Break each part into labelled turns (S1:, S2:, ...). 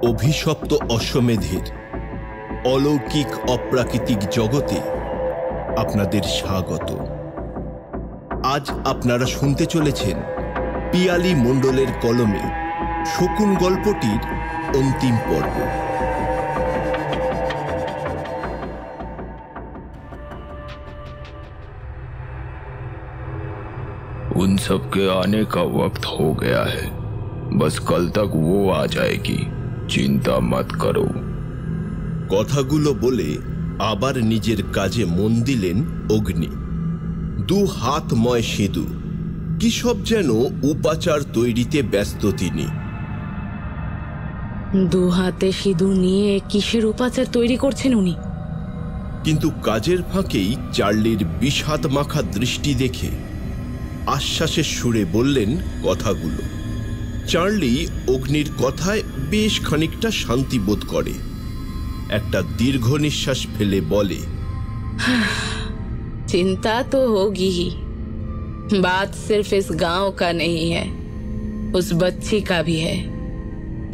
S1: অভিশপ্ত অশ্বমেধের অলৌকিক অপ্রাকৃতিক জগতে আপনাদের স্বাগত। আজ আপনারা শুনতে চলেছেন পিয়ালি মণ্ডলের কলমে শকুন গল্পটির অন্তিম পর্ব।
S2: उन सब के आने का वक्त हो गया है, बस कल तक वो आ जाएगी, चिंता मत करो।
S1: কথাগুলো বলে আবার নিজের কাজে মন দিলেন অগ্নি। দু হাতময় সিঁদুর, কি সব যেন উপাচার তৈরিতে ব্যস্ত তিনি।
S3: দু হাতে সিঁদুর নিয়ে কিসের উপাচার তৈরি করছেন উনি?
S1: কিন্তু কাজের ফাঁকেই চার্লির বিষাদ মাখা দৃষ্টি দেখে আশ্বাসের সুরে বললেন কথাগুলো। চার্লি অগ্নির কথায় বেশ খানিকটা শান্তি বোধ করে। একটা দীর্ঘ নিঃশ্বাস ফেলে বলে,
S3: चिंता तो होगी ही। बात सिर्फ इस गांव का नहीं है, उस बच्ची का भी है।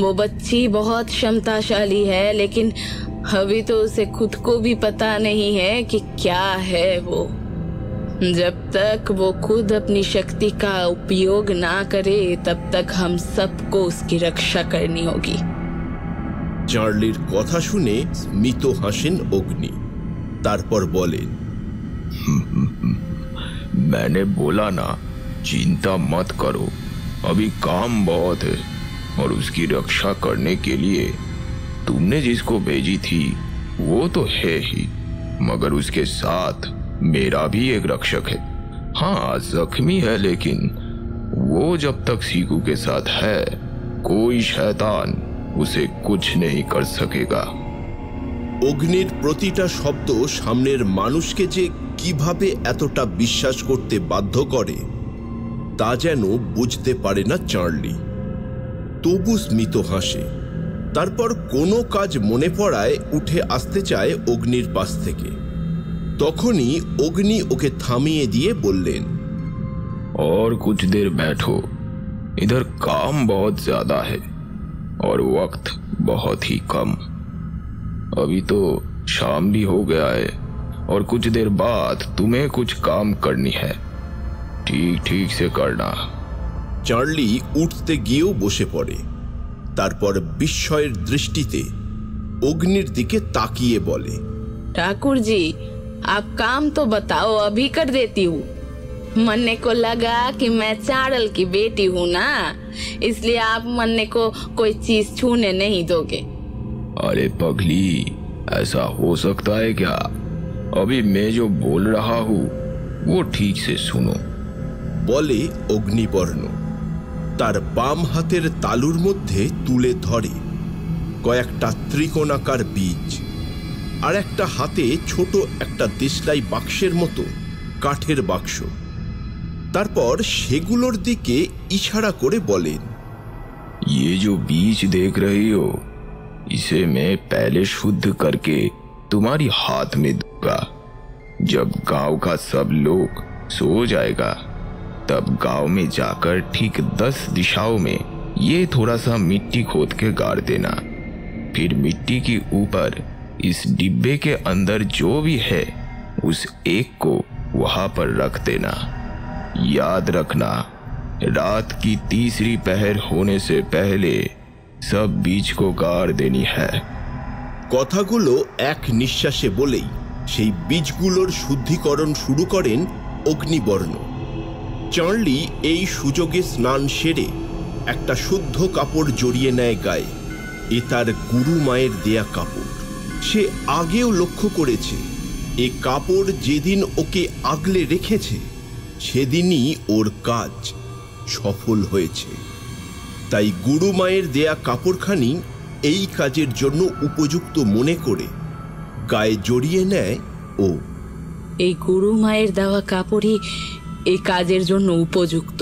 S3: वो बच्ची बहुत क्षमताशाली है, लेकिन अभी तो उसे खुद को भी पता नहीं है कि क्या है वो। जब तक वो खुद अपनी शक्ति का उपयोग ना करे, तब तक हम सबको उसकी रक्षा करनी होगी।
S1: চার্লির কথা শুনে স্মিত হাসেন অগ্নি। তারপর বলেন,
S2: मैंने बोला ना, चिंता मत करो। अभी काम बहुत है और उसकी रक्षा करने के लिए तुमने जिसको भेजी थी वो तो है ही, मगर उसके साथ मेरा भी एक रक्षक है। हाँ, जख्मी है, लेकिन वो जब तक सीकू के साथ है, कोई शैतान उसे कुछ नहीं कर सकेगा।
S1: অগ্নির প্রতিটা শব্দ সামনের মানুষকে যে কিভাবে এতটা বিশ্বাস করতে বাধ্য করে তা যেন বুঝতে পারে না চার্লি। তবু স্মিত হাসে। তারপর কোনো কাজ মনে পড়ায় উঠে আসতে চায় অগ্নির পাশ থেকে। তখনই অগ্নি ওকে থামিয়ে দিয়ে বললেন,
S2: और कुछ देर बैठो, इधर काम बहुत ज्यादा है और वक्त बहुत ही कम। अभी तो शाम भी हो गया है और कुछ देर बाद तुम्हें कुछ काम करनी है, ठीक ठीक से करना।
S1: চার্লি উঠতে গিয়েও বসে পড়ে। তারপর বিস্ময়ের দৃষ্টিতে অগ্নির দিকে তাকিয়ে বলে,
S3: ठाकुर जी, आप काम तो बताओ, अभी कर देती हूँ। मन्ने को लगा कि मैं चाड़ल की बेटी हूँ ना, इसलिए आप मन्ने को कोई चीज छूने नहीं दोगे।
S2: अरे पगली, ऐसा हो सकता है क्या? अभी मैं जो बोल रहा हूँ वो ठीक से सुनो।
S1: বলে অগ্নিবর্ণ। তার বাম হাতের তালুর মধ্যে তুলে ধরে কয়েকটা ত্রিকোণাকার বীজ, আর একটা হাতে ছোট একটা দেশলাই বাক্সের মতো কাঠের বাক্স। তারপর সেগুলোর দিকে ইশারা করে বলেন,
S2: ये जो बीज देख रही हो, इसे मैं पहले शुद्ध करके तुम्हारी हाथ में दूंगा। जब गांव का सब लोग सो जाएगा, तब गांव में जाकर ठीक 10 दिशाओं में ये थोड़ा सा मिट्टी खोद के गाड़ देना। फिर मिट्टी के ऊपर इस डिब्बे के अंदर जो भी है उस एक को वहां पर रख देना। याद रखना, रात की तीसरी पहर होने से पहले सब बीज को गाड़ देनी है।
S1: কথাগুলো এক নিঃশ্বাসে বলেই সেই বীজগুলোর শুদ্ধিকরণ শুরু করেন অগ্নিবর্ণ। চার্লি এই সুযোগে স্নান সেরে একটা শুদ্ধ কাপড় জড়িয়ে নেয় গায়ে। এ তার গুরু মায়ের দেয়া কাপড়। সে আগেও লক্ষ্য করেছে এ কাপড় যেদিন ওকে আগলে রেখেছে সেদিনই ওর কাজ সফল হয়েছে। তাই গুরু মায়ের দেয়া কাপড়খানি এই কাজের জন্য উপযুক্ত মনে করে গায়ে জড়িয়ে নেয় ও।
S3: এই গুরু মায়ের দেওয়া কাপড়ই এই কাজের জন্য উপযুক্ত।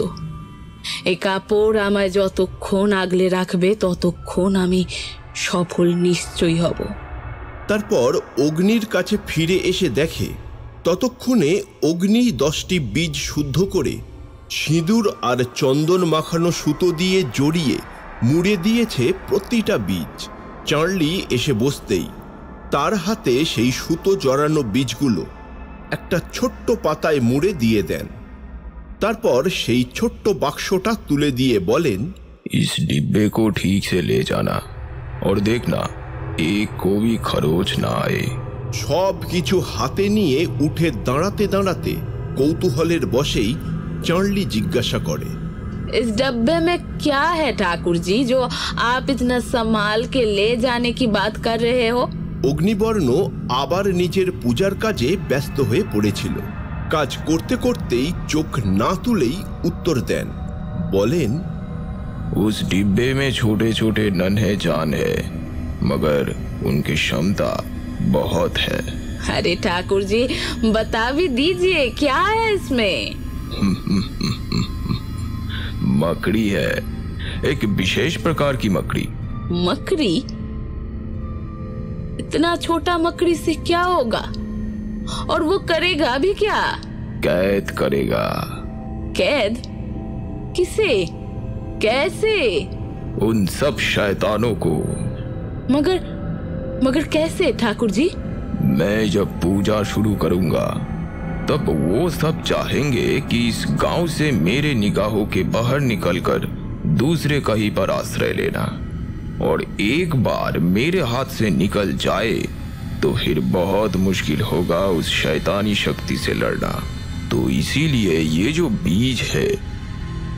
S3: এই কাপড় আমায় যতক্ষণ আগলে রাখবে ততক্ষণ আমি সফল নিশ্চয়ই হব।
S1: তারপর অগ্নির কাছে ফিরে এসে দেখে ততক্ষণে অগ্নি 10টি বীজ শুদ্ধ করে সিঁদুর আর চন্দন মাখানো সুতো দিয়ে জড়িয়ে মুড়ে দিয়েছে প্রতিটা বীজ। চার্লি এসে বসতেই তার হাতে সেই সুতো জড়ানো বীজগুলো একটা ছোট্ট পাতায় মুড়ে দিয়ে দেন। তারপর সেই ছোট্ট বাক্সটা তুলে দিয়ে বলেন,
S2: इस डिब्बे को ठीक से ले जाना और देखना एक को भी खरोच ना आए।
S1: সব কিছু হাতে নিয়ে উঠে দাঁড়াতে দাঁড়াতে কৌতূহলের বশেই চার্লি জিজ্ঞাসা করে,
S3: इस डब्बे में क्या है ठाकुर जी जो आप इतना संभाल के ले जाने की बात कर रहे हो?
S1: অগ্নিবর্ণ আবার নিজের পূজার কাজে ব্যস্ত হয়ে পড়েছিল। কাজ করতে করতেই চোখ না তুলেই উত্তর দেন, বলেন,
S2: उस डिब्बे में छोटे छोटे नन्हे जान है, मगर उनकी क्षमता बहुत है।
S3: अरे ठाकुर जी बता भी दीजिए क्या है इसमें?
S2: मकड़ी है, एक विशेष प्रकार की मकड़ी।
S3: मकड़ी? इतना छोटा मकड़ी से क्या होगा और वो करेगा भी क्या?
S2: कैद करेगा।
S3: कैद? किसे? कैसे?
S2: उन सब शैतानों को।
S3: मगर कैसे ठाकुर जी?
S2: मैं जब पूजा शुरू करूंगा तब वो सब चाहेंगे कि इस गांव से मेरे निगाहों के बाहर निकलकर दूसरे कहीं पर आश्रय लेना, और एक बार मेरे हाथ से निकल जाए तो फिर बहुत मुश्किल होगा उस शैतानी शक्ति से लड़ना। तो इसीलिए ये जो बीज है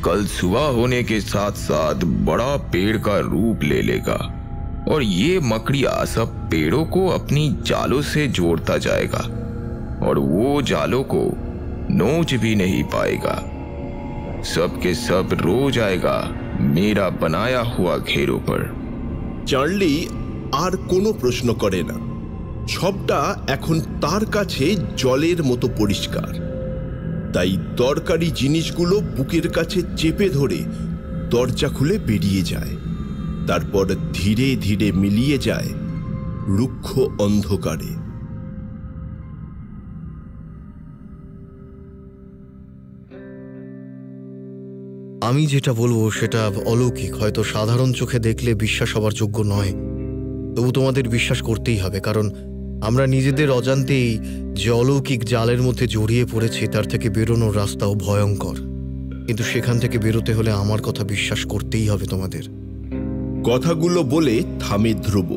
S2: कल सुबह होने के साथ साथ बड़ा पेड़ का रूप ले लेगा, और ये मकड़िया सब पेड़ों को अपनी जालों से जोड़ता जाएगा, और वो जालों को नोच भी नहीं पाएगा। सब के सब रो जाएगा मेरा बनाया हुआ घेरों पर।
S1: চার্লি আর কোনো প্রশ্ন করে না। সবটা এখন তার কাছে জলের মতো পরিষ্কার। তাই দরকারি জিনিসগুলো বুকের কাছে চেপে ধরে দরজা খুলে বেরিয়ে যায়। তারপর ধীরে ধীরে মিলিয়ে যায় রুক্ষ অন্ধকারে।
S4: আমি যেটা বলবো সেটা অলৌকিক, হয়তো সাধারণ চোখে দেখলে বিশ্বাস হবার যোগ্য নয়, তবু তোমাদের বিশ্বাস করতেই হবে, কারণ আমরা নিজেদের অজান্তেই যে অলৌকিক জালের মধ্যে জড়িয়ে পড়েছি তার থেকে বেরোনোর রাস্তাও ভয়ঙ্কর। কিন্তু সেখান থেকে বেরোতে হলে আমার কথা বিশ্বাস করতেই হবে তোমাদের।
S1: কথাগুলো বলে থামে ধ্রুব।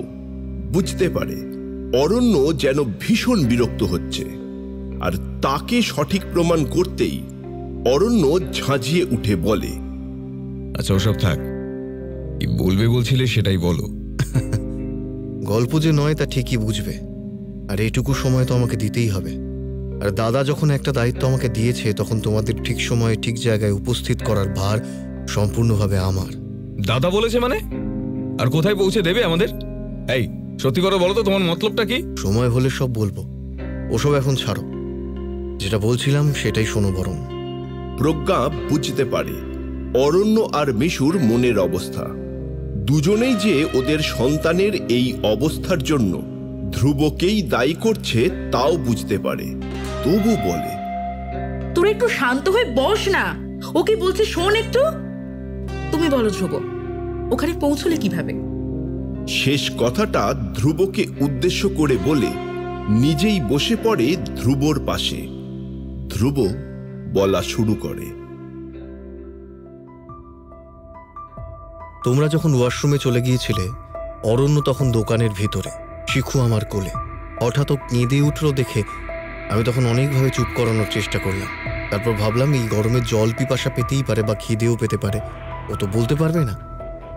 S1: বুঝতে পারে অরণ্য যেন ভীষণ বিরক্ত হচ্ছে, আর তাকে সঠিক প্রমাণ করতেই অরণ্য ঝাঁঝিয়ে উঠে বলে,
S5: আচ্ছা ওসব থাক, কি বলবে বলছিলে সেটাই বলো।
S4: গল্প যে নয় তা ঠিকই বুঝবে, আর এইটুকু সময় তো আমাকে দিতেই হবে। আর দাদা যখন একটা দায়িত্ব আমাকে দিয়েছে তখন তোমাদের ঠিক সময়ে ঠিক জায়গায় উপস্থিত করার ভার সম্পূর্ণভাবে আমার।
S5: দাদা বলেছে মানে? আর কোথায় পৌঁছে দেবে আমাদের? এই সত্যি করে বলো তো, তোমার মতলবটা কি?
S4: সময় হলে সব বলবো, ওসব এখন ছাড়ো। যেটা বলছিলাম সেটাই শোনো বরং।
S1: প্রজ্ঞা বুঝতে পারে অরণ্য আর মিশুর মনের অবস্থা। দুজনেই যে ওদের সন্তানের এই অবস্থার জন্য ধ্রুবকেই দায়ী করছে তাও বুঝতে পারে। তবু বলে,
S6: তোর একটু শান্ত হয়ে বস না, ও কি বলছে শোন একটু। তুমি বলো ধ্রুব, ওখানে পৌঁছলে কিভাবে?
S1: শেষ কথাটা ধ্রুবকে উদ্দেশ্য করে বলে নিজেই বসে পড়ে ধ্রুবর পাশে। ধ্রুব বলা শুরু করে,
S4: তোমরা যখন ওয়াশরুমে চলে গিয়েছিলে অরণ্য তখন দোকানের ভিতরে, শিখু আমার কোলে। হঠাৎ কেঁদে উঠল দেখে আমি তখন অনেকভাবে চুপ করানোর চেষ্টা করলাম। তারপর ভাবলাম এই গরমে জল পিপাসা পেতেই পারে বা খিদেও পেতে পারে, ও তো বলতে পারবে না।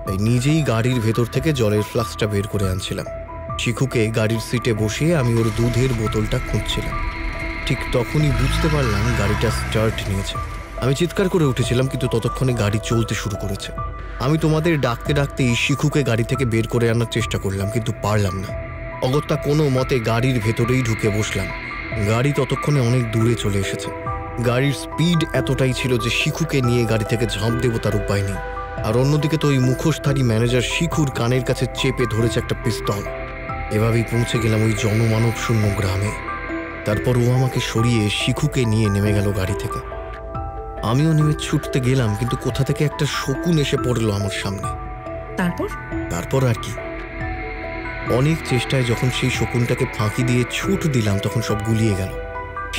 S4: তাই নিজেই গাড়ির ভেতর থেকে জলের ফ্লাস্কটা বের করে আনছিলাম। শিখুকে গাড়ির সিটে বসিয়ে আমি ওর দুধের বোতলটা খুঁজছিলাম। ঠিক তখনই বুঝতে পারলাম গাড়িটা স্টার্ট নিয়েছে। আমি চিৎকার করে উঠেছিলাম, কিন্তু ততক্ষণে গাড়ি চলতে শুরু করেছে। আমি তোমাদের ডাকতে ডাকতেই শিখুকে গাড়ি থেকে বের করে আনার চেষ্টা করলাম, কিন্তু পারলাম না। অগত্যা কোনো মতে গাড়ির ভেতরেই ঢুকে বসলাম। গাড়ি ততক্ষণে অনেক দূরে চলে এসেছে। গাড়ির স্পিড এতটাই ছিল যে শিখুকে নিয়ে গাড়ি থেকে ঝাঁপ দেবো তার উপায় নেই। আর অন্যদিকে তো ওই মুখোশধারী ম্যানেজার শিখুর কানের কাছে চেপে ধরেছে একটা পিস্তল। এভাবেই পৌঁছে গেলাম ওই জনমানব শূন্য গ্রামে। তারপর ও আমাকে সরিয়ে শিখুকে নিয়ে নেমে গেল গাড়ি থেকে। আমিও নেমে ছুটতে গেলাম, কিন্তু কোথা থেকে একটা শকুন এসে পড়লো আমার সামনে।
S6: তারপর
S4: তারপর আর কি, অনেক চেষ্টায় যখন সেই শকুনটাকে ফাঁকি দিয়ে ছুট দিলাম তখন সব গুলিয়ে গেল।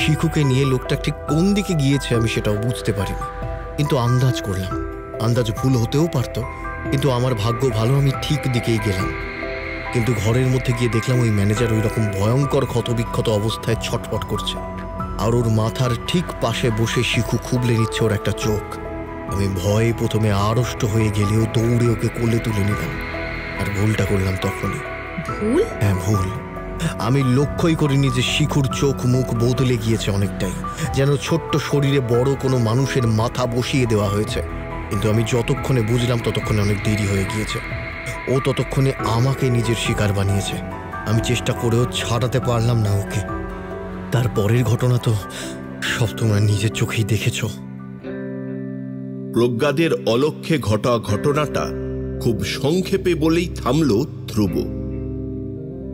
S4: শিখুকে নিয়ে লোকটা ঠিক কোন দিকে গিয়েছে আমি সেটাও বুঝতে পারিনি, কিন্তু আন্দাজ করলাম। আন্দাজ ভুল হতেও পারত, কিন্তু আমার ভাগ্য ভালো, আমি ঠিক দিকেই গেলাম। কিন্তু ঘরের মধ্যে গিয়ে দেখলাম ওই ম্যানেজার ওই রকম ভয়ঙ্কর ক্ষতবিক্ষত অবস্থায় ছটফট করছে, আর ওর মাথার ঠিক পাশে বসে শিখু খুবলে নিচ্ছে ওর একটা চোখ। আমি ভয়ে প্রথমে আড়ষ্ট হয়ে গেলেও দৌড়ে ওকে কোলে তুলে নিলাম। আর ভুলটা করলাম তখনই।
S6: ভুল?
S4: হ্যাঁ, ভুল। আমি লক্ষ্যই করিনি যে শিখুর চোখ মুখ বদলে গিয়েছে অনেকটাই, যেন ছোট্ট শরীরে বড় কোনো মানুষের মাথা বসিয়ে দেওয়া হয়েছে। কিন্তু আমি যতক্ষণে বুঝলাম ততক্ষণে অনেক দেরি হয়ে গিয়েছে। ও ততক্ষণে আমাকে নিজের শিকার বানিয়েছে। আমি চেষ্টা করেও ছাড়াতে পারলাম না ওকে। তারপরের ঘটনা তো সব তোমরা নিজের চোখেই দেখেছ।
S1: প্রজ্ঞাদের অলক্ষ্যে ঘটা ঘটনাটা খুব সংক্ষেপে বলেই থামল ধ্রুব।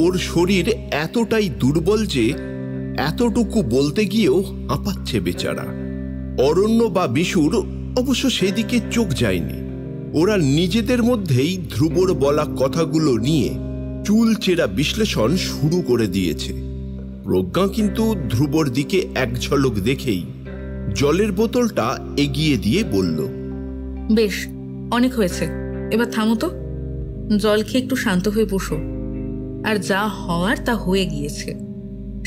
S1: ওর শরীর এতটাই দুর্বল যে এতটুকু বলতে গিয়েও হাঁপাচ্ছে বেচারা। অরণ্য বা বিশুর অবশ্য সেদিকে চোখ যায়নি। ওরা নিজেদের মধ্যেই ধ্রুবর বলা কথাগুলো নিয়ে চুলচেরা বিশ্লেষণ শুরু করে দিয়েছে। প্রজ্ঞা কিন্তু ধ্রুবর দিকে এক ঝলক দেখেই জলের বোতলটা এগিয়ে দিয়ে বলল,
S6: বেশ, অনেক হয়েছে, এবার থামো তো। জল খেয়ে একটু শান্ত হয়ে বসো। আর যা হওয়ার তা হয়ে গিয়েছে,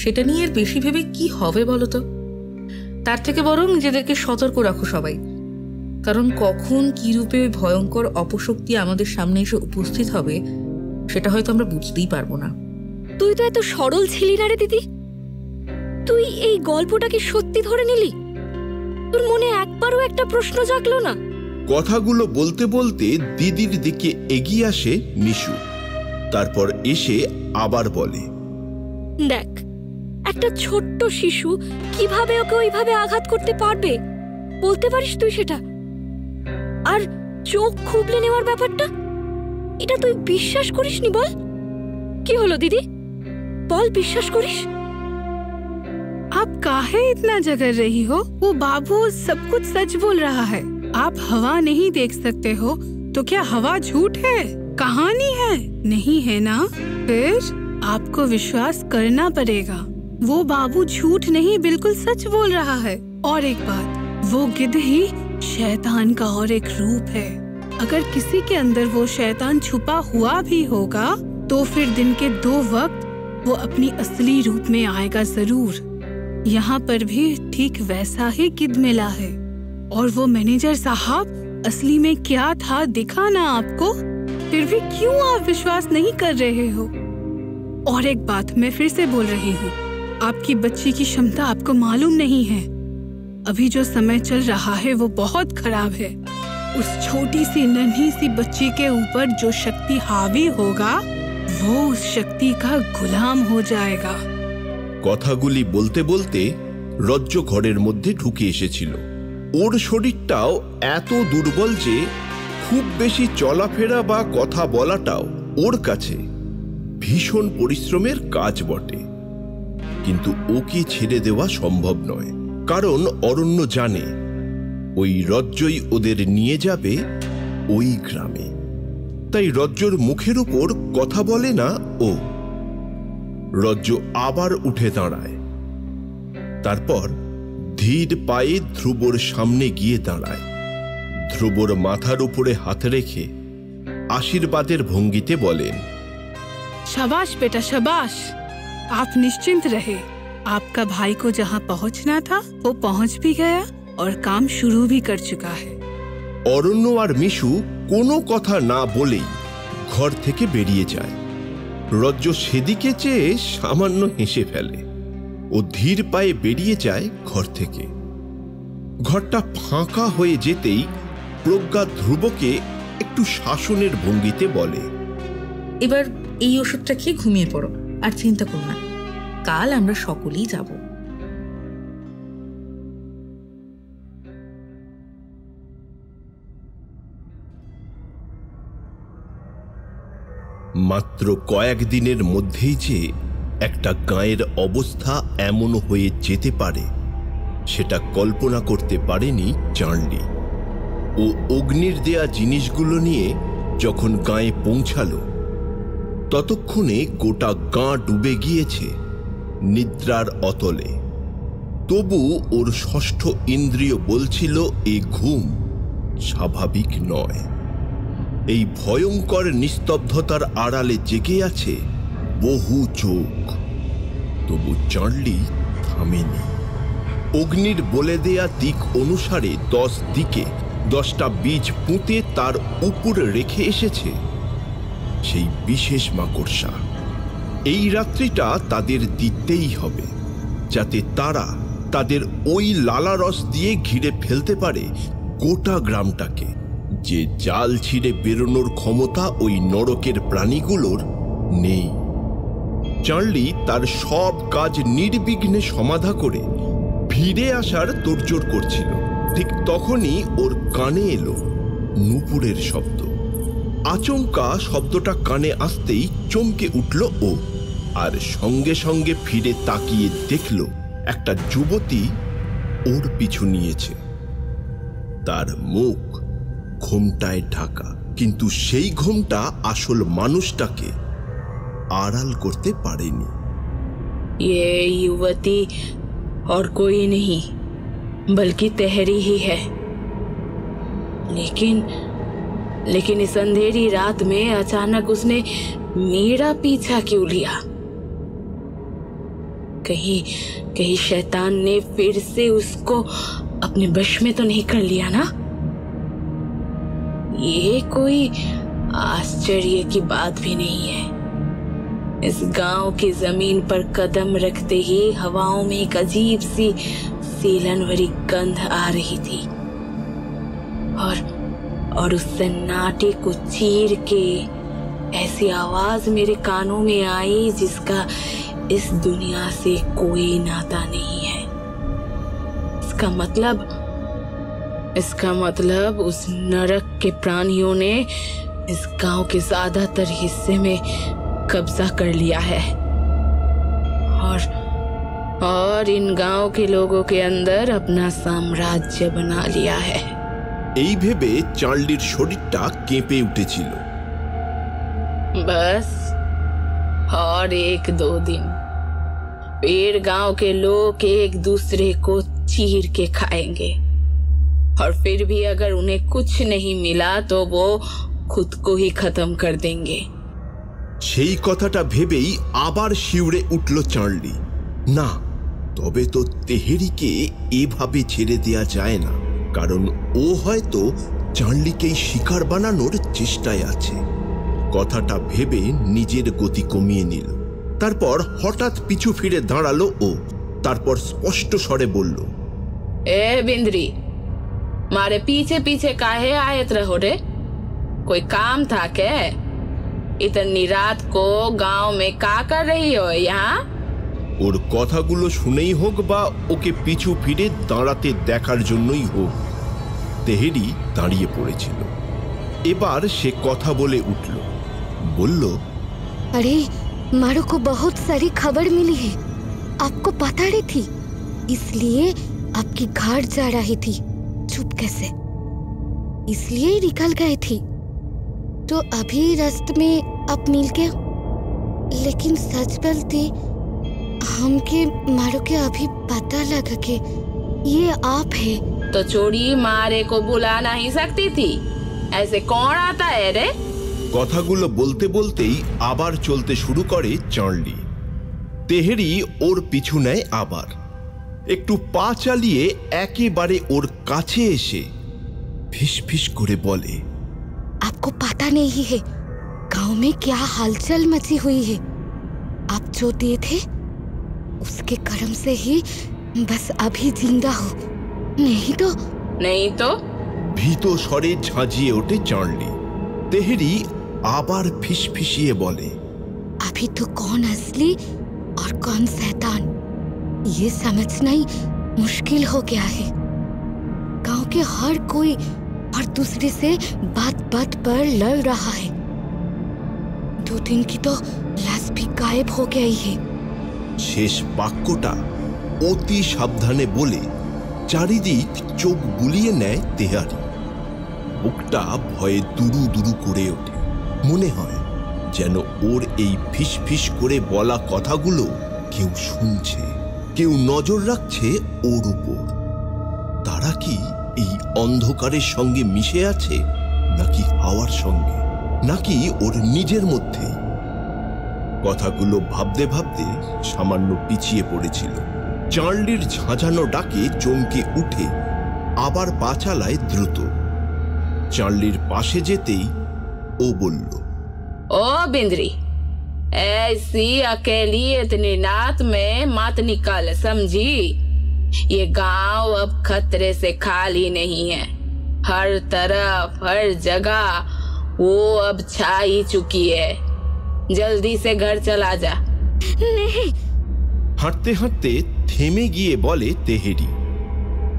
S6: সেটা নিয়ে এর বেশি ভেবে কি হবে বলো তো? তার থেকে বরং নিজেদেরকে সতর্ক রাখো সবাই, কারণ কখন কি রূপে ওই ভয়ঙ্কর অপশক্তি আমাদের সামনে এসে উপস্থিত হবে সেটা হয়তো আমরা বুঝতেই পারবো না।
S7: তুই তো এত সরল ছিলি না রে দিদি। তুই এই গল্পটাকে সত্যি ধরে নিলি? তোর মনে একবারও একটা প্রশ্ন জাগলো না?
S1: কথাগুলো বলতে বলতে দিদির দিকে এগিয়ে আসে নিশু। তারপর এসে আবার বলে,
S7: দেখ, একটা ছোট্ট শিশু কিভাবে ওকে ওইভাবে আঘাত করতে পারবে বলতে পারিস তুই সেটা? আর চোখ খুবলে নেওয়ার ব্যাপারটা, এটা তুই বিশ্বাস করিসনি? বল, কি হলো দিদি? বল, বিশ্বাস করিস?
S8: आप काहे इतना जगर रही हो? वो बाबू सब कुछ सच बोल रहा है। आप हवा नहीं देख सकते हो तो क्या हवा झूठ है? कहानी है, नहीं है ना? फिर आपको विश्वास करना पड़ेगा। वो बाबू झूठ नहीं, बिल्कुल सच बोल रहा है। और एक बात, वो गिद्ध ही शैतान का और एक रूप है। अगर किसी के अंदर वो शैतान छुपा हुआ भी होगा तो फिर दिन के 2 वक्त वो अपनी असली रूप में आएगा जरूर। यहाँ पर भी ठीक वैसा ही गिद्ध मिला है। और वो मैनेजर साहब असली में क्या था दिखा ना आपको? फिर भी क्यों आप विश्वास नहीं कर रहे हो? और एक बात मैं फिर से बोल रही हूँ, आपकी बच्ची की क्षमता आपको मालूम नहीं है। अभी जो समय चल रहा है वो बहुत खराब है। उस छोटी सी नन्ही सी बच्ची के ऊपर जो शक्ति हावी होगा वो उस शक्ति का गुलाम हो जाएगा।
S1: কথাগুলি বলতে বলতে রজ্জ ঘরের মধ্যে ঢুকে এসেছিল। ওর শরীরটাও এত দুর্বল যে খুব বেশি চলাফেরা বা কথা বলাটাও ওর কাছে ভীষণ পরিশ্রমের কাজ বটে। কিন্তু ওকে ছেড়ে দেওয়া সম্ভব নয়, কারণ অরণ্য জানে ওই রজ্জই ওদের নিয়ে যাবে ওই গ্রামে। তাই রজ্জর মুখের উপর কথা বলে না ও। রজ্জ আবার উঠে দাঁড়ায়, তারপর ধীর পায়ে ধ্রুবর সামনে গিয়ে দাঁড়ায়। ধ্রুবর মাথার উপরে হাত রেখে আশীর্বাদের ভঙ্গিতে বলেন,
S8: शाबाश बेटा, शाबाश। आप निश्चिंत रहे। आपका भाई को जहाँ पहुँचना था वो पहुँच भी गया और काम शुरू भी कर चुका है।
S1: অরণ্য আর মিশু কোনো কথা না বলেই ঘর থেকে বেরিয়ে যায়। রজ্জ সেদিকে চেয়ে সামান্য হেসে ফেলে। ও ধীর পায়ে বেরিয়ে যায় ঘর থেকে। ঘরটা ফাঁকা হয়ে যেতেই প্রজ্ঞা ধ্রুবকে একটু শাসনের ভঙ্গিতে বলে,
S6: এবার এই ওষুধটা খেয়ে ঘুমিয়ে পড়ো, আর চিন্তা করো না, কাল আমরা সকলেই যাব।
S1: মাত্র কয়েকদিনের মধ্যেই যে একটা গাঁয়ের অবস্থা এমন হয়ে যেতে পারে সেটা কল্পনা করতে পারেনি চার্লি। ও অগ্নির দেয়া জিনিসগুলো নিয়ে যখন গাঁয়ে পৌঁছালো ততক্ষণে গোটা গাঁ ডুবে গিয়েছে নিদ্রার অতলে। তবু ওর ষষ্ঠ ইন্দ্রিয় বলছিল এ ঘুম স্বাভাবিক নয়। এই ভয়ঙ্কর নিস্তব্ধতার আড়ালে জেগে আছে বহু চোখ। তবু চার্লি থামেনি। অগ্নির বলে দেয়া দিক অনুসারে 10 দিকে 10টা বীজ পুঁতে তার উপরে রেখে এসেছে সেই বিশেষ মাকড়সা। এই রাত্রিটা তাদের দিতেই হবে, যাতে তারা তাদের ওই লালারস দিয়ে ঘিরে ফেলতে পারে গোটা গ্রামটাকে, যে জাল ছিঁড়ে বেরোনোর ক্ষমতা ওই নরকের প্রাণীগুলোর নেই। চার্লি তার সব কাজ নির্বিঘ্নে সমাধা করে ফিরে আসার তোড়জোড় করছিল। ঠিক তখনই ওর কানে এলো নূপুরের শব্দ। আচমকা শব্দটা কানে আসতেই চমকে উঠল ও, আর সঙ্গে সঙ্গে ফিরে তাকিয়ে দেখল একটা যুবতী ওর পিছু নিয়েছে। তার মুখ ঘোমটায় ঢাকা, কিন্তু সেই ঘোমটা আসল মানুষটাকে আড়াল करते पारेनी।
S3: ये युवती और कोई नहीं बल्कि तेहरी ही है। लेकिन इस अंधेरी रात में अचानक उसने मेरा पीछा क्यों लिया? कहीं शैतान ने फिर से उसको अपने बश में तो नहीं कर लिया ना? ये कोई आश्चर्य की बात भी नहीं है। इस गांव की जमीन पर कदम रखते ही हवाओं में एक अजीब सी सीलन भरी गंध आ रही थी, और उस सन्नाटे को चीर के ऐसी आवाज मेरे कानों में आई जिसका इस दुनिया से कोई नाता नहीं है। इसका मतलब उस नरक के प्राणियों ने इस गांव के ज्यादातर हिस्से में कब्जा कर लिया है, और इन गांव के लोगों के अंदर अपना साम्राज्य बना लिया है।
S1: এই ভেবে চার্লির শরীরটা কেঁপে উঠেছিল।
S3: बस और 1-2 दिन फिर गांव के लोग एक दूसरे को चीर के खाएंगे, और फिर भी अगर उन्हें कुछ नहीं मिला तो वो खुद को ही खत्म कर देंगे।
S1: সেই কথাটা ভেবেই আবার শিউরে উঠল চার্লি। না, তবে তো তেহেরিকে এভাবে ছেড়ে দেয়া যায় না, কারণ ও হয়তো চার্লিকেই শিকার বানানোর চেষ্টায় আছে। কথাটা ভেবে নিজের গতি কমিয়ে নিল। তারপর হঠাৎ পিছু ফিরে দাঁড়ালো ও, তারপর স্পষ্ট স্বরে বলল,
S3: ए बिंद्री, मारे पीछे पीछे काहे आयत रहो रे? कोई काम था क्या? इतनी रात को गांव में का कर रही हो यहाँ?
S1: ওর কথাগুলো শুনেই হোক বা ওকে পিছু ফিরে দাঁড়াতে দেখার জন্যই হোক, তেহেরি দাঁড়িয়ে পড়েছিল। এবার সে কথা বলে উঠল, বলল,
S9: अरे मारो को बहुत सारी खबर मिली है, आपको पता नहीं थी, इसलिए आपकी घाट जा रही थी चुपके से, इसलिए निकल गए थी। तो अभी रास्ते में आप मिल गए, लेकिन सच बोलते हमके मारो के अभी पता लगा कि ये आप है।
S3: तो चोरी मारे को बुला नहीं सकती थी? ऐसे कौन आता है रे?
S1: কথাগুলো বলতে বলতেই আবার চলতে শুরু করে চার্লি। তেহেরি ওর পিছু নেয় আবার। একটু পা চালিয়ে একেবারে ওর কাছে এসে ফিস ফিস করে বলে,
S9: आपको पता नहीं है गांव में क्या हलचल मची हुई है। आप जो दिए थे उसके कर्म से ही बस अभी जिंदा हो, नहीं तो
S1: ভীত স্বরে ঝাঁঝিয়ে ওঠে চার্লি। তেহেরি আবার ফিসফিসিয়ে বলে,
S9: अभी तो कौन असली और कौन शैतान ये समझना ही मुश्किल हो गया है। गांव के हर कोई और दूसरे से बात बात पर लड़ रहा है। 2 दिन की तो लाश भी गायब हो गई है।
S1: শেষ বাক্যটা অতি সাবধানে বলে চারিদিক চোখ বুলিয়ে নেয় তেহারি। বুকটা ভয়ে দুরু দুরু করে ওঠে। মনে হয় যেন ওর এই ফিসফিস করে বলা কথাগুলো কেউ শুনছে, কেউ নজর রাখছে ওর উপর। তারা কি এই অন্ধকারের সঙ্গে মিশে আছে, নাকি হাওয়ার সঙ্গে, নাকি ওর নিজের মধ্যে? কথাগুলো ভাবতে ভাবতে সামান্য পিছিয়ে পড়েছিল। চার্লির ঝাঁঝানো ডাকে চমকে উঠে আবার পা চালায় দ্রুত। চার্লির পাশে যেতেই ও বলল,
S3: ओ बिंद्री, ऐसी अकेली इतनी रात में मत निकल, समझी? ये गांव अब खतरे से खाली नहीं है। हर तरफ, हर जगह वो अब छा ही चुकी है। जल्दी से घर चला जा।
S9: नहीं।
S1: হাঁটতে হাঁটতে থেমে গিয়ে বলে তেহেরি।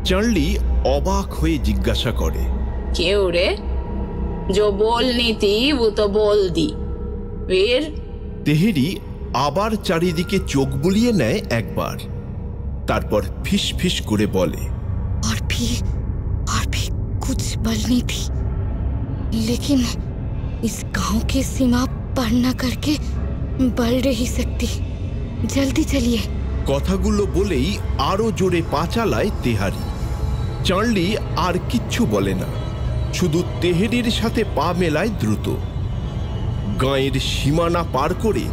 S1: চার্লি অবাক হয়ে জিজ্ঞাসা করে,
S3: क्यों रे? जो बोलनी थी वो तो बोल दी, फिर?
S1: তেহেরি আবার চারিদিকে চোখ বুলিয়ে নেয় একবার, তারপর ফিস ফিস করে বলে,
S9: और भी कुछ बोलनी थी, लेकिन इस गांव की सीमा पार न करके बढ़ नहीं सकती। जल्दी चलिए।
S1: কথাগুলো বলেই আরো জোরে পা চালায় তেহারি। চার্লি আর কিচ্ছু বলে না, শুধু তেহেরির সাথে পা মেলায় দ্রুত। গাঁয়ের সীমানা পার করে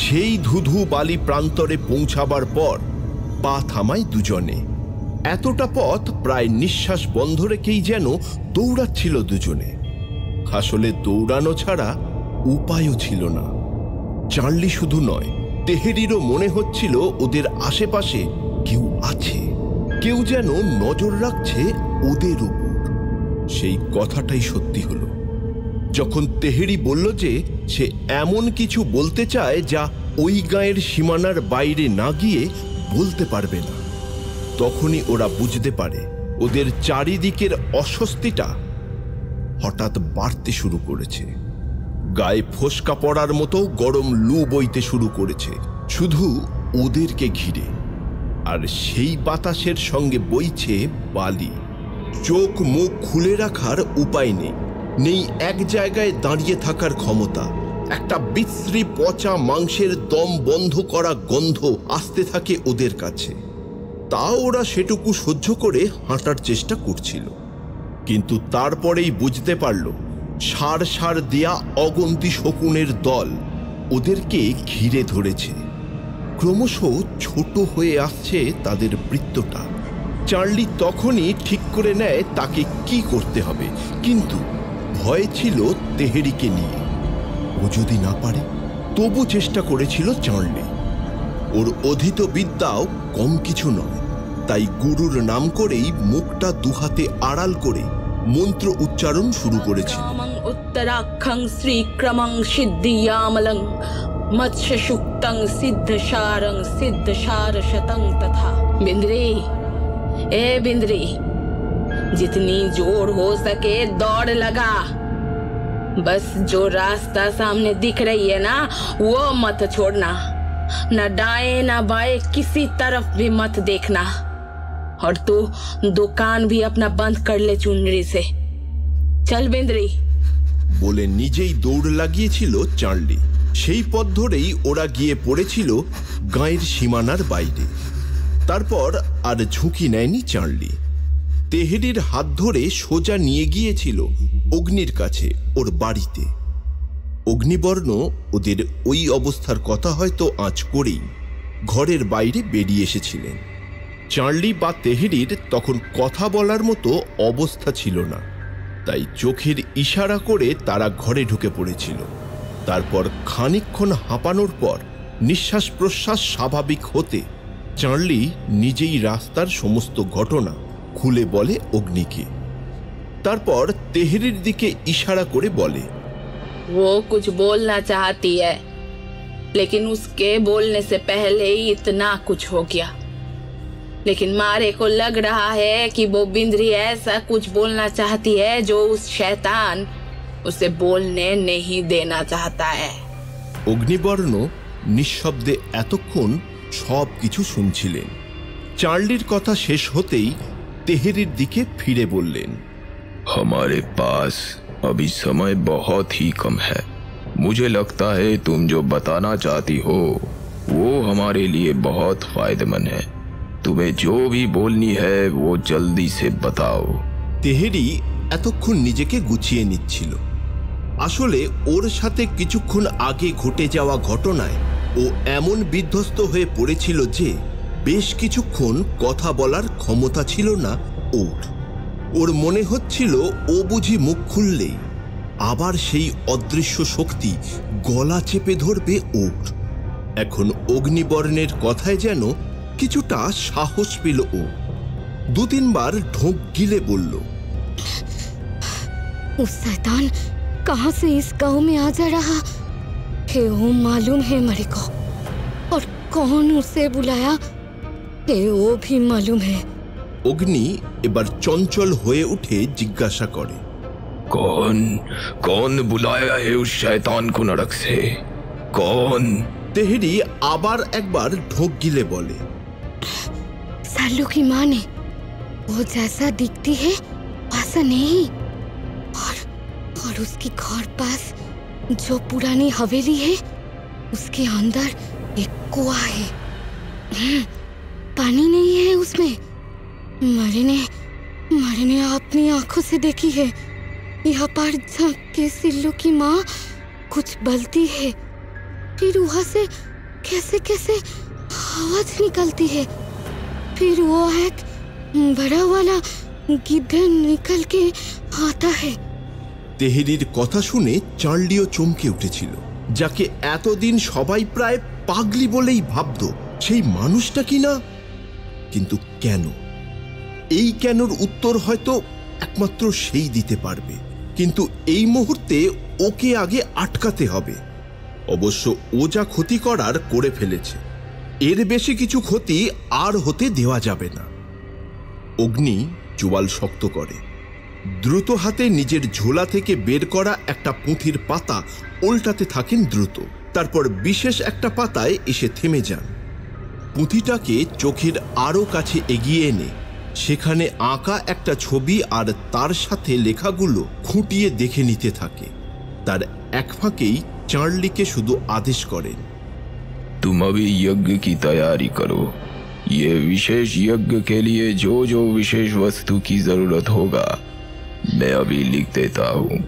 S1: সেই ধুধু বালি প্রান্তরে পৌঁছাবার পর পা থামায় দুজনে। এতটা পথ প্রায় নিঃশ্বাস বন্ধ রেখেই যেন দৌড়াচ্ছিল দুজনে। আসলে দৌড়ানো ছাড়া উপায়ও ছিল না। চার্লি শুধু নয়, তেহেরিরও মনে হচ্ছিল ওদের আশেপাশে কেউ আছে, কেউ যেন নজর রাখছে ওদের উপর। সেই কথাটাই সত্যি হলো যখন তেহেরি বলল যে সে এমন কিছু বলতে চায় যা ওই গাঁয়ের সীমানার বাইরে না গিয়ে বলতে পারবে না। তখনই ওরা বুঝতে পারে ওদের চারিদিকের অস্বস্তিটা হঠাৎ বাড়তে শুরু করেছে। গায়ে ফোসকা পড়ার মতো গরম লু বইতে শুরু করেছে শুধু ওদেরকে ঘিরে, আর সেই বাতাসের সঙ্গে বইছে বালি। চোখ মুখ খুলে রাখার উপায় নেই, নেই এক জায়গায় দাঁড়িয়ে থাকার ক্ষমতা। একটা বিশ্রী পচা মাংসের দম বন্ধ করা গন্ধ আসতে থাকে ওদের কাছে। তাও ওরা সেটুকু সহ্য করে হাঁটার চেষ্টা করছিল, কিন্তু তারপরেই বুঝতে পারল সার সার দেয়া অগন্তি শকুনের দল ওদেরকে ঘিরে ধরেছে। ক্রমশ ছোট হয়ে আসছে তাদের বৃত্তটা। চার্লি তখনই ঠিক করে নেয় তাকে কি করতে হবে, কিন্তু ভয় ছিল তেহেরিকে নিয়ে। ও যদি না পারে, তবু চেষ্টা করেছিল চার্লি। ওর অধীত বিদ্যাও কম কিছু নয়, তাই গুরুর নাম করেই মুখটা দুহাতে আড়াল করে মন্ত্র উচ্চারণ শুরু করেছিল।
S3: উত্তরাক্ষং শ্রীক্রমং সিদ্ধিয়ামলং মৎস্য সুক্তং সিদ্ধসারং सिद्धसार शतं तथा। बिंद्री, ए बिंद्री, जितनी जोर हो सके दौड़ लगा। बस जो रास्ता सामने दिख रही है ना, वो मत छोड़ना। न दाएं न बाएं किसी तरफ भी मत देखना। और तू दुकान भी अपना बंद कर ले चुनरी से। चल बिंद्री।
S1: বলে নিজেই দৌড় লাগিয়েছিল চার্লি। সেই পথ ধরেই ওরা গিয়ে পড়েছিল গাঁয়ের সীমানার বাইরে। তারপর আর ঝুঁকি নেয়নি চার্লি। তেহেরির হাত ধরে সোজা নিয়ে গিয়েছিল অগ্নির কাছে, ওর বাড়িতে। অগ্নিবর্ণ ওদের ওই অবস্থার কথা হয়তো আঁচ করেই ঘরের বাইরে বেরিয়ে এসেছিলেন। চার্লি বা তেহেরির তখন কথা বলার মতো অবস্থা ছিল না, তাই চোখের ইশারা করে তারা ঘরে ঢুকে পড়েছিল। তারপর খানিকক্ষণ হাঁপানোর পর নিঃশ্বাস প্রশ্বাস স্বাভাবিক হতে চার্লি নিজেই রাস্তার সমস্ত ঘটনা খুলে বলে অগ্নিকে। তারপর তেহেরির দিকে ইশারা করে বলে,
S3: वो कुछ बोलना चाहती है, लेकिन उसके बोलने से पहले ही इतना कुछ हो गया। लेकिन मारे को लग रहा है कि वो बिंद्री ऐसा कुछ बोलना चाहती है जो उस शैतान उसे बोलने नहीं देना चाहता है।
S1: অগ্নিবর্ণ নিঃশব্দে এতক্ষণ সব কিছু শুনছিলেন। চার্লির কথা শেষ হতেই তেহেরির দিকে ফিরে বললেন,
S2: हमारे पास अभी समय बहुत ही कम है। मुझे लगता है तुम जो बताना चाहती हो वो हमारे लिए बहुत फायदेमंद है। तुम्हें जो भी बोलनी है वो जल्दी से बताओ।
S1: তেহেরি এতক্ষণ নিজেকে গুছিয়ে নিচ্ছিল। আসলে ওর সাথে কিছুক্ষণ আগে ঘটে যাওয়া ঘটনায় ও এমন বিধ্বস্ত হয়ে পড়েছিল যে বেশ কিছুক্ষণ কথা বলার ক্ষমতা ছিল না ওর। ওর মনে হচ্ছিল ও বুঝি মুখ খুললেই আবার সেই অদৃশ্য শক্তি গলা চেপে ধরবে ওর। এখন অগ্নিবর্ণের কথায় যেন কিছুটা সাহস পেল ও। দু তিনবার ঢোক গিলে বলল,
S9: वो शैतान कहाँ से इस गांव में आ जा रहा है वो मालूम है मेरे को, और कौन उसे बुलाया है वो भी मालूम है।
S1: অগ্নি এবার চঞ্চল হয়ে উঠে জিজ্ঞাসা করে,
S2: कौन कौन बुलाया है उस शैतान को नरक से? कौन?
S1: তেহেরি আবার একবার ঢোক গিলে বলে,
S9: सालू की माँ ने। वो जैसा दिखती है वैसा नहीं, और उसकी घर पास जो पुरानी हवेली है उसके अंदर एक कुआं है। पानी नहीं है उसमें। मैंने अपनी आंखों से देखी है। यहाँ पर झांक के सिल्लू की माँ कुछ बोलती है, फिर वहाँ से कैसे कैसे आवाज निकलती है, फिर वो एक बड़ा वाला गिद्ध निकल के आता है।
S1: তেহেরির কথা শুনে চার্লিও চমকে উঠেছিল। যাকে এতদিন সবাই প্রায় পাগলি বলেই ভাবত, সেই মানুষটা কি না? কিন্তু কেন? এই কেনর উত্তর হয়তো একমাত্র সেই দিতে পারবে। কিন্তু এই মুহূর্তে ওকে আগে আটকাতে হবে। অবশ্য ও যা ক্ষতি করার করে ফেলেছে, এর বেশি কিছু ক্ষতি আর হতে দেওয়া যাবে না। অগ্নি চোয়াল শক্ত করে দ্রুত হাতে নিজের ঝোলা থেকে বের করা একটা পুঁথির পাতা উল্টাতে থাকেন দ্রুত। তারপর বিশেষ একটা পাতায় এসে থেমে যান। পুঁথিটাকে চোখের আরো কাছে এগিয়ে এনে সেখানে আঁকা একটা ছবি আর তার সাথে লেখাগুলো খুঁটিয়ে দেখে নিতে থাকে। তার এক ফাঁকেই চার্লিকে শুধু আদেশ করেন,
S2: तुम अभी यज्ञ की तैयारी करो। ये विशेष यज्ञ के लिए जो जो विशेष वस्तु की जरूरत होगा मैं अभी लिख देता हूँ।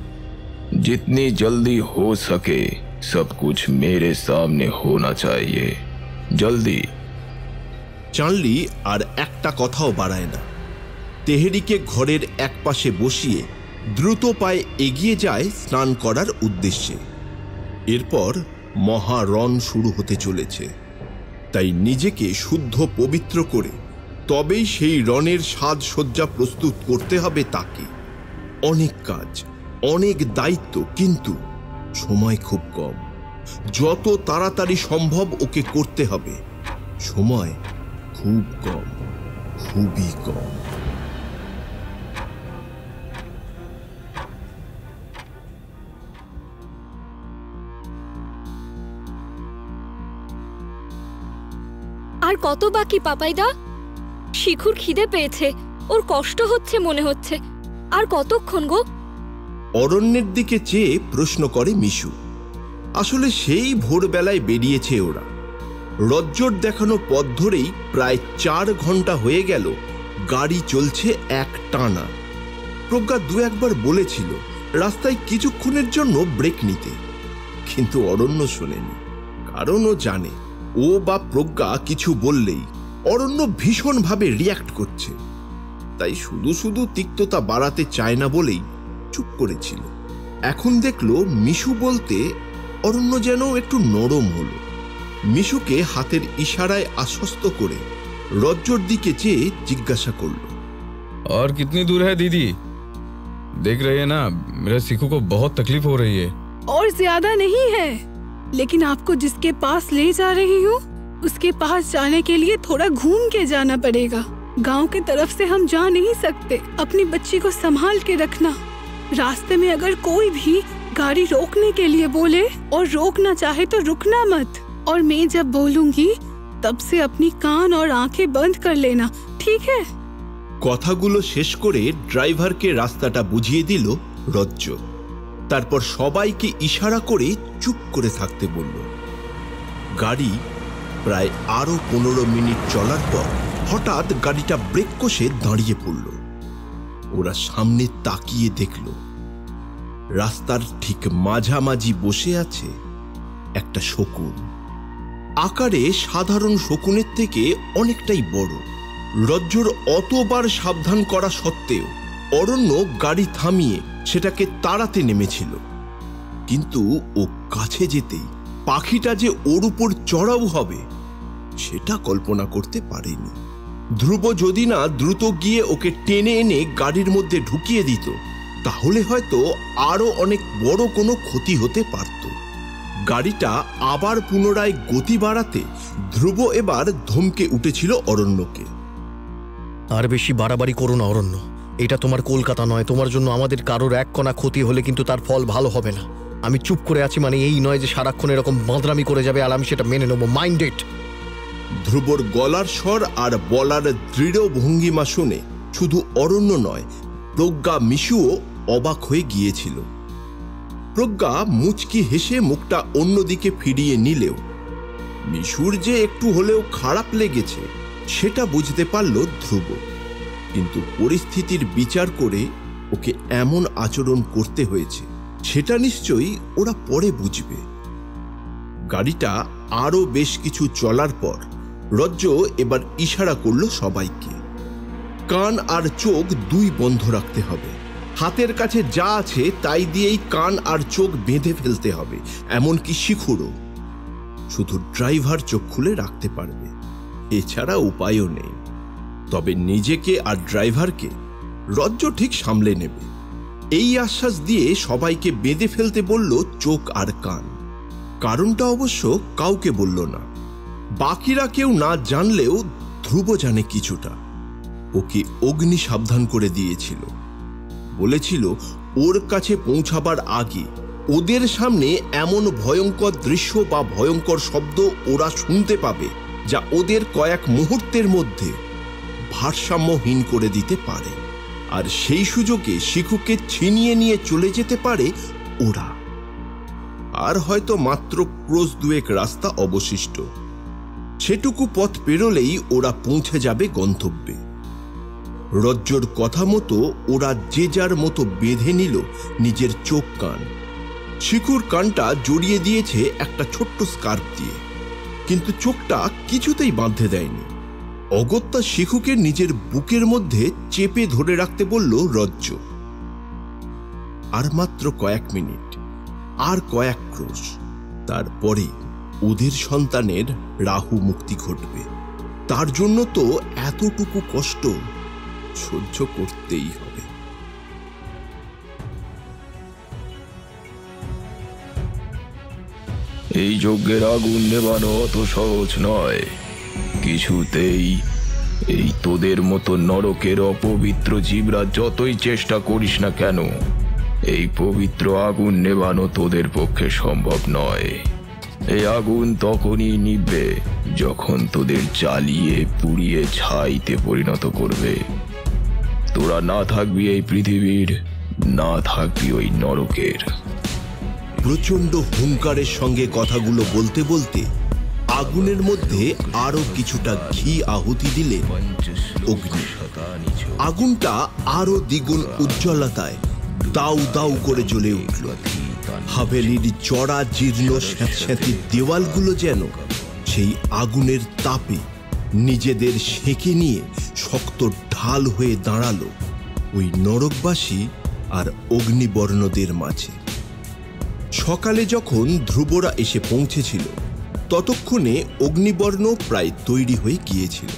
S2: जितनी जल्दी हो सके सब कुछ मेरे सामने होना चाहिए। जल्दी।
S1: চার্লি আর একটা কথাও বাড়ায় না। তেহেরিকে ঘরের এক পাশে বসিয়ে দ্রুত পায়ে এগিয়ে যায় স্নান করার উদ্দেশ্যে। এরপর মহারণ শুরু হতে চলেছে, তাই নিজেকে শুদ্ধ পবিত্র করে তবেই সেই রণের সাজসজ্জা প্রস্তুত করতে হবে তাকে। অনেক কাজ, অনেক দায়িত্ব, কিন্তু সময় খুব কম। যত তাড়াতাড়ি সম্ভব ওকে করতে হবে। সময় খুব কম, খুবই কম।
S7: আর কত বাকি পাপাইদা? শিখুর খিদে পেয়েছে, ওর কষ্ট হচ্ছে মনে হচ্ছে। আর কতক্ষণ গো?
S1: অরণ্যের দিকে চেয়ে প্রশ্ন করে মিশু। আসলে সেই ভোরবেলায় বেরিয়েছে ওরা। রজ্জর দেখানো পথ ধরেই প্রায় 4 ঘন্টা হয়ে গেল গাড়ি চলছে এক টানা। প্রজ্ঞা দু একবার বলেছিল রাস্তায় কিছুক্ষণের জন্য ব্রেক নিতে, কিন্তু অরণ্য শোনেনি। কারণ ও জানে ও বা প্রজ্ঞা কিছু বললেই অরণ্য ভীষণভাবে রিয়্যাক্ট করছে। তাই শুধু শুধু তিক্ততা বাড়াতে চায় না বলেই চুপ করেছিল। এখন দেখলো মিশু বলতে অরণ্য যেন একটু নরম হলো। মিশুকে হাতের ইশারায় আশ্বস্ত করে রজ্জর দিকে চেয়ে জিজ্ঞাসা করল,
S5: और कितनी दूर है दीदी? देख रही है ना, मेरे शिखू को बहुत तकलीफ हो रही है।
S8: और ज्यादा नहीं है, लेकिन आपको जिसके पास ले जा रही हूँ उसके पास जाने के लिए थोड़ा घूम के जाना पड़ेगा। गांव की तरफ से हम जा नहीं सकते। अपनी बच्ची को संभाल के रखना। रास्ते में अगर कोई भी गाड़ी रोकने के लिए बोले और रोकना चाहे तो रुकना मत, और मैं जब बोलूंगी तब से अपनी कान और आंखें बंद कर लेना, ठीक है?
S1: কথাগুলো শেষ করে ড্রাইভারকে রাস্তাটা বুঝিয়ে দিল রজ্জ। তারপর সবাইকে ইশারা করে চুপ করে থাকতে বলল। গাড়ি প্রায় আরো 15 মিনিট চলার পর হঠাৎ গাড়িটা ব্রেক কষে দাঁড়িয়ে পড়ল। ওরা সামনে তাকিয়ে দেখল রাস্তার ঠিক মাঝামাঝি বসে আছে একটা শকুন। আকারে সাধারণ শকুনের থেকে অনেকটাই বড়। রজ্জুর অতবার সাবধান করা সত্ত্বেও অরণ্য গাড়ি থামিয়ে সেটাকে তাড়াতে নেমেছিল, কিন্তু ও কাছে যেতেই পাখিটা যে ওর উপর চড়াও হবে সেটা কল্পনা করতে পারেনি। ধ্রুব যদি না দ্রুত গিয়ে ওকে টেনে এনে গাড়ির মধ্যে ঢুকিয়ে দিত তাহলে হয়তো আরো অনেক বড় কোনো ক্ষতি হতে পারত। গাড়িটা আবার পুনরায় গতি বাড়াতে ধ্রুব এবার ধমকে উঠেছিল অরণ্যকে।
S4: আর বেশি বাড়াবাড়ি করো না অরণ্য, এটা তোমার কলকাতা নয়। তোমার জন্য আমাদের কারোর এক কণা ক্ষতি হলে কিন্তু তার ফল ভালো হবে না। আমি চুপ করে আছি মানে এই নয় যে সারাক্ষণ এরকম বাঁদরামি করে যাবে আর আমি সেটা মেনে নেবো। Mind it.
S1: ধ্রুবর গলার স্বর আর বলার দৃঢ় ভঙ্গিমা শুনে শুধু অরণ্য নয়, প্রজ্ঞা মিশুও অবাক হয়ে গিয়েছিল। প্রজ্ঞা মুচকি হেসে মুখটা অন্যদিকে ফিরিয়ে নিলেও মিশুর যে একটু হলেও খারাপ লেগেছে সেটা বুঝতে পারল ধ্রুব। কিন্তু পরিস্থিতির বিচার করে ওকে এমন আচরণ করতে হয়েছে সেটা নিশ্চয়ই ওরা পরে বুঝবে। গাড়িটা আরো বেশ কিছু চলার পর রজ্জ এবার ইশারা করল সবাইকে। কান আর চোখ দুই বন্ধ রাখতে হবে। হাতের কাছে যা আছে তাই দিয়েই কান আর চোখ বেঁধে ফেলতে হবে, এমনকি শিখুরও। শুধু ড্রাইভার চোখ খুলে রাখতে পারবে, এছাড়া উপায়ও নেই। তবে নিজেকে আর ড্রাইভারকে রজ্জ ঠিক সামলে নেবে, এই আশ্বাস দিয়ে সবাইকে বেঁধে ফেলতে বলল চোখ আর কান। কারণটা অবশ্য কাউকে বলল না। বাকিরা কেউ না জানলেও ধ্রুব জানে কিছুটা। ওকে অগ্নি সাবধান করে দিয়েছিল, বলেছিল ওর কাছে পৌঁছাবার আগে ওদের সামনে এমন ভয়ঙ্কর দৃশ্য বা ভয়ঙ্কর শব্দ ওরা শুনতে পাবে যা ওদের কয়েক মুহূর্তের মধ্যে ভারসাম্যহীন করে দিতে পারে। আর সেই সুযোগে শিখুকে ছিনিয়ে নিয়ে চলে যেতে পারে ওরা। আর হয়তো মাত্র ক্রোশ দুয়েক রাস্তা অবশিষ্ট, সেটুকু পথ পেরোলেই ওরা পৌঁছে যাবে গন্তব্যে। রজ্জর কথা মতো ওরা যে যার মতো বেঁধে নিল নিজের চোখ কান। শিখুর কানটা জড়িয়ে দিয়েছে একটা ছোট্ট স্কার্ফ দিয়ে, কিন্তু চোখটা কিছুতেই বাঁধতে দেয়নি। অগত্যা শিখুকে নিজের বুকের মধ্যে চেপে ধরে রাখতে বলল রজ্জ। আর মাত্র কয়েক মিনিট, আর কয়েক ক্রোশ, তারপরে ওদের সন্তানের রাহু মুক্তি ঘটবে। তার জন্য তো এতটুকু কষ্ট সহ্য করতেই হবে।
S2: এই যজ্ঞের আগুন নেবানো অত সহজ নয় কিছুতেই। এই তোদের মতো নরকের অপবিত্র জীবরা যতই চেষ্টা করিস না কেন, এই পবিত্র আগুন নেবানো তোদের পক্ষে সম্ভব নয়। এই আগুন তখনই নিভবে যখন তোদের জ্বালিয়ে পুড়িয়ে ছাইতে পরিণত করবে। তোরা না থাকবি এই পৃথিবীর, না থাকবি ওই নরকের।
S1: প্রচন্ড হুঙ্কারের সঙ্গে কথাগুলো বলতে বলতে আগুনের মধ্যে আরো কিছুটা ঘি আহুতি দিলে অগ্নি। আগুনটা আরো দ্বিগুণ উজ্জ্বলতায় দাউ দাউ করে জ্বলে উঠল। হাভেলির চড়া জীর্ণ স্যাঁতস্যাঁতে দেওয়ালগুলো যেন সেই আগুনের তাপে নিজেদের সেঁকে নিয়ে শক্ত ঢাল হয়ে দাঁড়ালো ওই নরকবাসী আর অগ্নিবর্ণদের মাঝে। সকালে যখন ধ্রুবরা এসে পৌঁছেছিল ততক্ষণে অগ্নিবর্ণ প্রায় তৈরি হয়ে গিয়েছিল।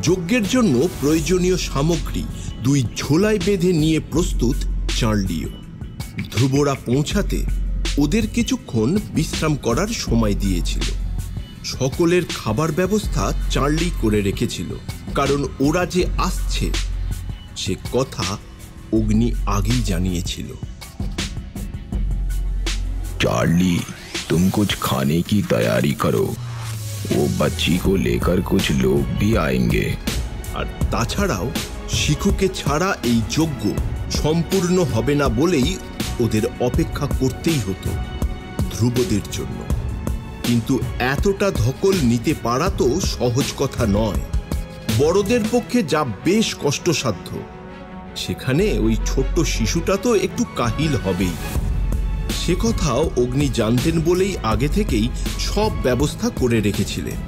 S1: যজ্ঞের জন্য প্রয়োজনীয় সামগ্রী দুই ঝোলায় বেঁধে নিয়ে প্রস্তুত চার্লিও। ধ্রুবরা পৌঁছাতে ওদের কিছুক্ষণ বিশ্রাম করার সময় দিয়েছিল। সকলের খাবার ব্যবস্থা চার্লি করে রেখেছিল, কারণ ওরা যে আসছে সে কথা অগ্নি আগেই জানিয়েছিল।
S2: चार्ली, तुम कुछ खाने की तैयारी करो, वो बच्ची को लेकर कुछ लोग भी आएंगे।
S1: আর তাছাড়াও শিখুকে ছাড়া এই যজ্ঞ সম্পূর্ণ হবে না বলেই ওদের অপেক্ষা করতেই হতো ধ্রুবদের জন্য। কিন্তু এতটা ধকল নিতে পারা তো সহজ কথা নয়। বড়দের পক্ষে যা বেশ কষ্টসাধ্য, সেখানে ওই ছোট্ট শিশুটা তো একটু কাহিল হবেই। সে কথাও অগ্নি জানতেন বলেই আগে থেকেই সব ব্যবস্থা করে রেখেছিলেন।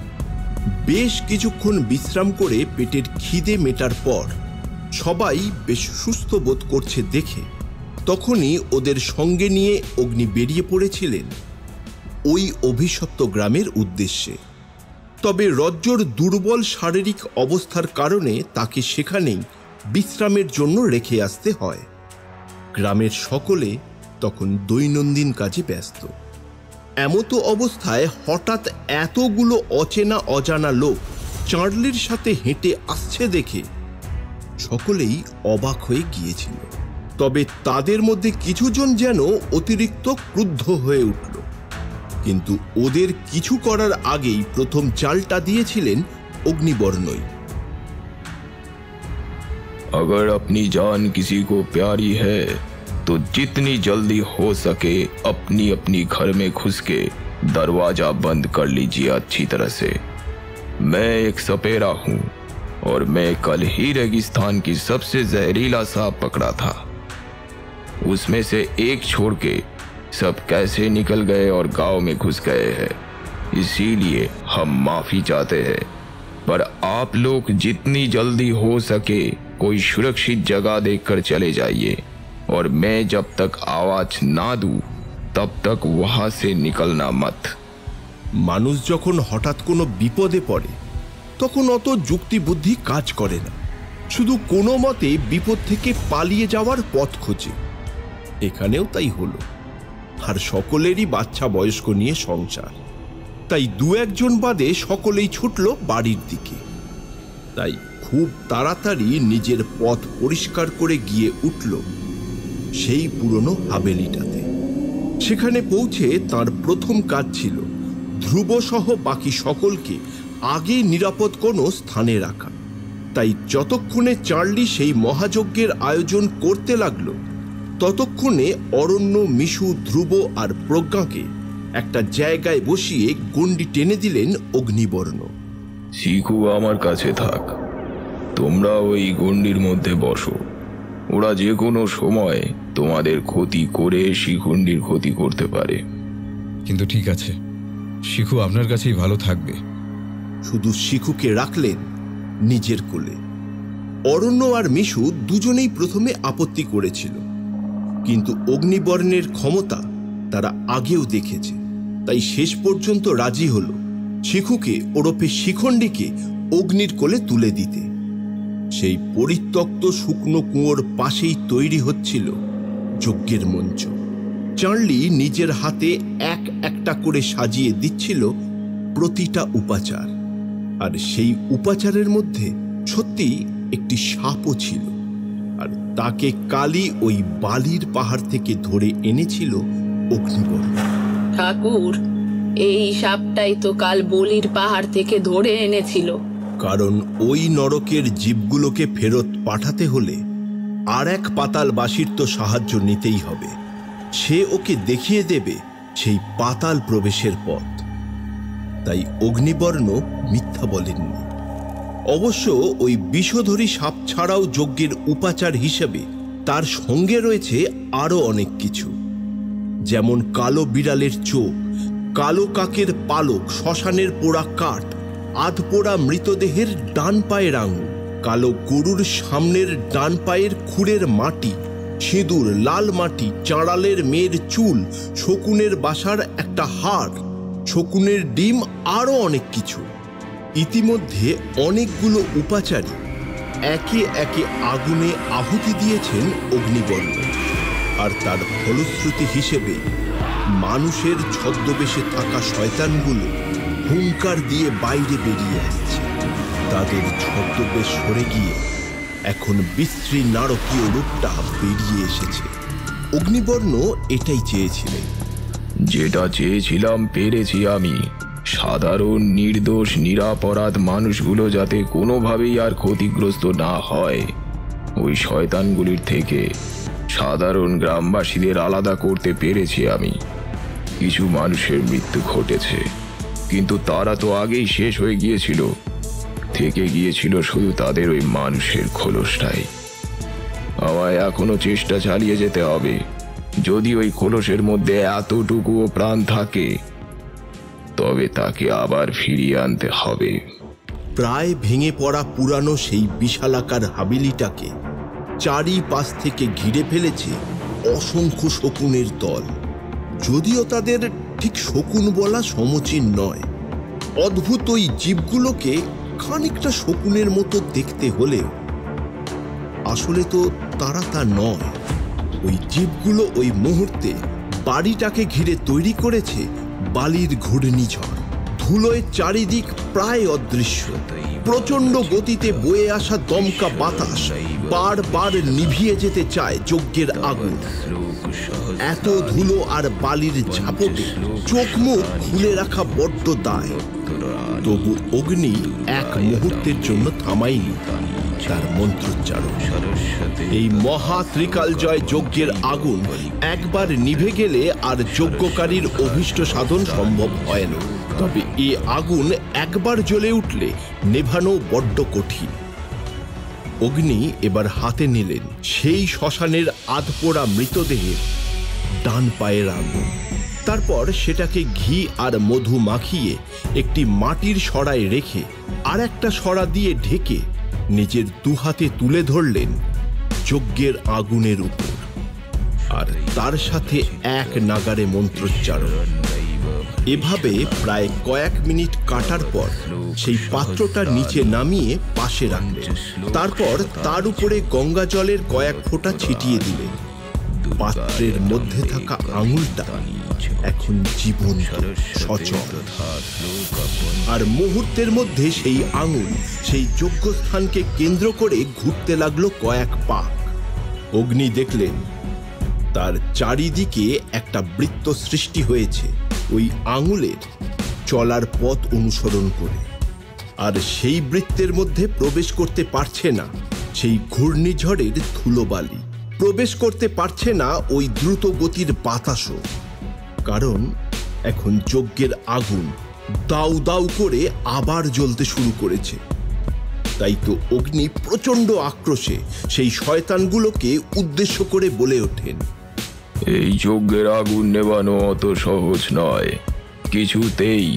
S1: বেশ কিছুক্ষণ বিশ্রাম করে পেটের খিদে মেটার পর সবাই বেশ সুস্থ বোধ করছে দেখে তখনই ওদের সঙ্গে নিয়ে অগ্নি বেরিয়ে পড়েছিলেন ওই অভিশপ্ত গ্রামের উদ্দেশ্যে। তবে রজ্জোর দুর্বল শারীরিক অবস্থার কারণে তাকে সেখানেই বিশ্রামের জন্য রেখে আসতে হয়। গ্রামের সকলে তখন দৈনন্দিন কাজে ব্যস্ত। এমতো অবস্থায় হঠাৎ এতগুলো অচেনা অজানা লোক চার্লির সাথে হেঁটে আসছে দেখে সকলেই অবাক হয়ে গিয়েছিল। তবে তাদের মধ্যে কিছুজন যেন অতিরিক্ত ক্রুদ্ধ হয়ে উঠল। কিন্তু ওদের কিছু করার আগেই প্রথম চালটা দিয়েছিলেন অগ্নিবর্ণই।
S2: अगर अपनी जान किसी को प्यारी है तो जितनी जल्दी हो सके अपनी अपनी घर में घुस के दरवाजा बंद कर लीजिए अच्छी तरह से। मैं एक सपेरा हूं और मैं कल ही रेगिस्तान की सबसे जहरीला सांप पकड़ा था। उसमें से एक छोड़ के सब कैसे निकल गए और गांव में घुस गए हैं, इसीलिए हम माफी चाहते हैं। पर आप लोग जितनी जल्दी हो सके कोई सुरक्षित जगह देखकर चले जाइए और मैं जब तक आवाज ना दूं तब तक वहां से निकलना मत।
S1: মানুষ যখন হঠাৎ কোনো বিপদে পড়ে তখন অত যুক্তি বুদ্ধি কাজ করে না, শুধু কোনো মতে বিপদ থেকে পালিয়ে যাওয়ার পথ খোঁজে। এখানেও তাই হলো। আর সকলেরই বাচ্চা বয়স্ক নিয়ে সংসার, তাই দু একজন বাদে সকলেই ছুটল বাড়ির দিকে। তাই খুব তাড়াতাড়ি নিজের পথ পরিষ্কার করে গিয়ে উঠল সেই পুরনো হাভেলিটাতে। সেখানে পৌঁছে তার প্রথম কাজ ছিল ধ্রুব সহ বাকি সকলকে আগে নিরাপদ কোনো স্থানে রাখা। তাই যতক্ষণে চার্লি সেই মহাযজ্ঞের আয়োজন করতে লাগলো ততক্ষণে অরণ্য, মিশু, ধ্রুব আর প্রজ্ঞাকে একটা জায়গায় বসিয়ে গণ্ডি টেনে দিলেন অগ্নিবর্ণ।
S2: শিখু আমার কাছে থাক, তোমরা ওই গণ্ডির মধ্যে বসো। ওরা যে কোনো সময় তোমাদের ক্ষতি করে শিখুন্ডির ক্ষতি করতে পারে।
S5: কিন্তু ঠিক আছে, শিখু আপনার কাছেই ভালো থাকবে।
S1: শুধু শিখুকে রাখলেন নিজের কোলে। অরণ্য আর মিশু দুজনেই প্রথমে আপত্তি করেছিল, কিন্তু অগ্নিবর্ণের ক্ষমতা তারা আগেও দেখেছে, তাই শেষ পর্যন্ত রাজি হল শিখুকে ওরফে শিখণ্ডীকে অগ্নির কোলে তুলে দিতে। সেই পরিত্যক্ত শুকনো কুয়োর পাশেই তৈরি হচ্ছিল যজ্ঞের মঞ্চ। চার্লি নিজের হাতে এক একটা করে সাজিয়ে দিচ্ছিল প্রতিটা উপাচার, আর সেই উপাচারের মধ্যে সত্যি একটি সাপও ছিল, আর তাকে কালই ওই বালির পাহাড় থেকে ধরে এনেছিল অগ্নিবর্ণ।
S3: ঠাকুর, এই সাপটাই তো কাল বলির পাহাড় থেকে ধরে এনেছিল।
S1: কারণ ওই নরকের জীবগুলোকে ফেরত পাঠাতে হলে আর এক পাতালবাসীর তো সাহায্য নিতেই হবে। সে ওকে দেখিয়ে দেবে সেই পাতাল প্রবেশের পথ। তাই অগ্নিবর্ণ মিথ্যা বলেননি। অবশ্য ওই বিষধরী সাপ ছাড়াও যজ্ঞের উপাচার হিসেবে তার সঙ্গে রয়েছে আরো অনেক কিছু, যেমন কালো বিড়ালের চোখ, কালো কাকের পালক, শ্মশানের পোড়া কাঠ, আধপোড়া মৃতদেহের ডান পায়ের আঙুল, কালো গরুর সামনের ডান পায়ের খুরের মাটি, সিঁদুর, লাল মাটি, চাঁড়ালের মেয়ের চুল, শকুনের বাসার একটা হাড়, শকুনের ডিম, আরো অনেক কিছু। ইতিমধ্যে অনেকগুলো উপাচারী একে একে আগুনে আহুতি দিয়েছেন অগ্নিবর্ণ, আর তার ফলশ্রুতি হিসেবে মানুষের ছদ্মবেশে থাকা শয়তানগুলো হুঙ্কার দিয়ে বাইরে বেরিয়ে আসছে। তাদের ছদ্মবেশ সরে গিয়ে এখন বিশ্রী নারকীয় রূপটা বেরিয়ে এসেছে। অগ্নিবর্ণ এটাই চেয়েছিলেন।
S2: যেটা চেয়েছিলাম পেরেছি আমি। সাধারণ নির্দোষ নিরাপরাধ মানুষগুলো যাতে কোনোভাবেই আর ক্ষতিগ্রস্ত না হয়, ওই শয়তানগুলির থেকে সাধারণ গ্রামবাসীদের আলাদা করতে পেরেছি আমি। কিছু মানুষের মৃত্যু ঘটেছে, কিন্তু তারা তো আগেই শেষ হয়ে গিয়েছিল। থেকে গিয়েছিল শুধু তাদের ওই মানুষের খোলসটাই। আমায় এখনো চেষ্টা চালিয়ে যেতে হবে। যদি ওই খোলসের মধ্যে এতটুকুও প্রাণ থাকে, তবে তাকে আবার ফিরিয়ে আনতে হবে।
S1: প্রায় ভেঙে পড়া পুরানো সেই বিশালাকার হাবিলিটাকে চারিপাশ থেকে ঘিরে ফেলেছে অসংখ্য শকুনের দল। যদিও তাদের ঠিক শকুন বলা সমীচীন নয়। অদ্ভুত ওই জীবগুলোকে খানিকটা শকুনের মতো দেখতে হলেও আসলে তো তারা তা নয়। ওই জীবগুলো ওই মুহূর্তে বাড়িটাকে ঘিরে তৈরি করেছে বালির ঘূর্ণিঝড়। ধুলোয় চারিদিক প্রায় অদৃশ্য। প্রচন্ড গতিতে বয়ে আসা দমকা বাতাস বারবার নিভিয়ে যেতে চায় যজ্ঞের আগুন। এত ধুলো আর বালির ঝাপটে চোখ মুখ খুলে রাখা বড্ড দায়। তবু অগ্নি এক মুহূর্তের জন্য থামায়নি তার মন্ত্রোচ্চারণ। এই মহা ত্রিকালজয় যজ্ঞের আগুন একবার নিভে গেলে আর যজ্ঞকারীর অভীষ্ট সাধন সম্ভব হয় না। তবে এই আগুন একবার জ্বলে উঠলে নেভানো বড্ড কঠিন। অগ্নি এবার হাতে নিলেন সেই শ্মশানের আধপোড়া মৃতদেহের ডান পায়ের আগুন। তারপর সেটাকে ঘি আর মধু মাখিয়ে একটি মাটির সরায় রেখে আর একটা সরা দিয়ে ঢেকে নিজের দুহাতে তুলে ধরলেন যজ্ঞের আগুনের উপর, আর তার সাথে এক নাগারে মন্ত্রোচ্চারণ। এভাবে প্রায় কয়েক মিনিট কাটার পর সেই পাত্রটা নিচে নামিয়ে পাশে রাখলেন। তারপর তার উপরে গঙ্গা জলের কয়েক ফোঁটা ছিটিয়ে দিলেন। পাত্রের মধ্যে থাকা আঙুলটা এখন জীবন্ত, সচল। আর মুহূর্তের মধ্যে সেই আঙুল সেই যজ্ঞস্থানকে কেন্দ্র করে ঘুরতে লাগলো কয়েক পাক। অগ্নি দেখলেন তার চারিদিকে একটা বৃত্ত সৃষ্টি হয়েছে ওই আঙুলের চলার পথ অনুসরণ করে। আর সেই বৃত্তের মধ্যে প্রবেশ করতে পারছে না সেই ঘূর্ণিঝড়ের ধুলোবালি, প্রবেশ করতে পারছে না ওই দ্রুত গতির বাতাসও। কারণ এখন যজ্ঞের আগুন দাউ দাউ করে আবার জ্বলতে শুরু করেছে। তাই তো অগ্নি প্রচন্ড আক্রোশে সেই শয়তানগুলোকে উদ্দেশ্য করে বলে ওঠেন,
S2: এই যজ্ঞের আগুন নেভানো অত সহজ নয় কিছুতেই।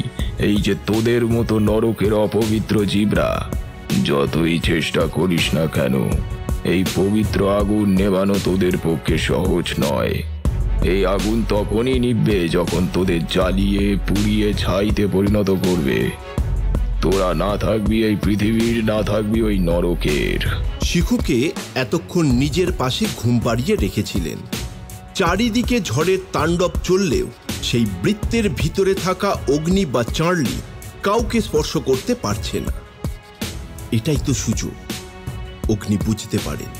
S2: এই যে তোদের মতো নরকের অপবিত্র জীবরা, যতই চেষ্টা করিস না কেন, এই পবিত্র আগুন নেভানো তোদের পক্ষে সহজ নয়। এই আগুন তখনই নিভবে যখন তোদের জ্বালিয়ে পুড়িয়ে ছাইতে পরিণত করবে। তোরা না থাকবি এই পৃথিবীর, না থাকবি ওই নরকের।
S1: শিখুকে এতক্ষণ নিজের পাশে ঘুম পাড়িয়ে রেখেছিলেন। চারিদিকে ঝড়ের তাণ্ডব চললেও সেই বৃত্তের ভিতরে থাকা অগ্নি বা চার্লি কাউকে স্পর্শ করতে পারছে না। এটাই তো সুযোগ। অগ্নি বুঝতে পারেন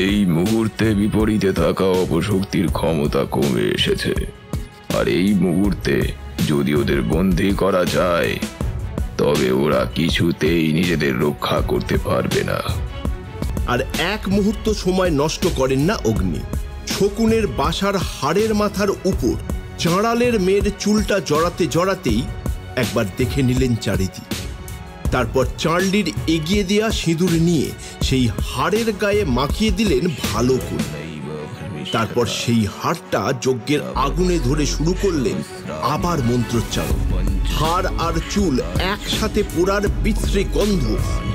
S2: এই মুহূর্তে বিপরীতে থাকা অপশক্তির ক্ষমতা কমে এসেছে, আর এই মুহূর্তে যদি ওদের বন্দী করা যায় তবে ওরা কিছুতেই নিজেদের রক্ষা করতে পারবে না।
S1: আর এক মুহূর্ত সময় নষ্ট করেন না অগ্নি। শকুনের বাসার হাড়ের মাথার উপর চাঁড়ালের মেয়ের চুলটা জড়াতে জড়াতেই একবার দেখে নিলেন চারিদিক। তারপর চার্লির এগিয়ে দেয়া সিঁদুর নিয়ে সেই হাড়ের গায়ে মাখিয়ে দিলেন ভালো করে। তারপর সেই হাড়টা যজ্ঞের আগুনে ধরে শুরু করলেন আবার মন্ত্রোচ্চারণ। হাড় আর চুল একসাথে পোড়ার বিশ্রী গন্ধ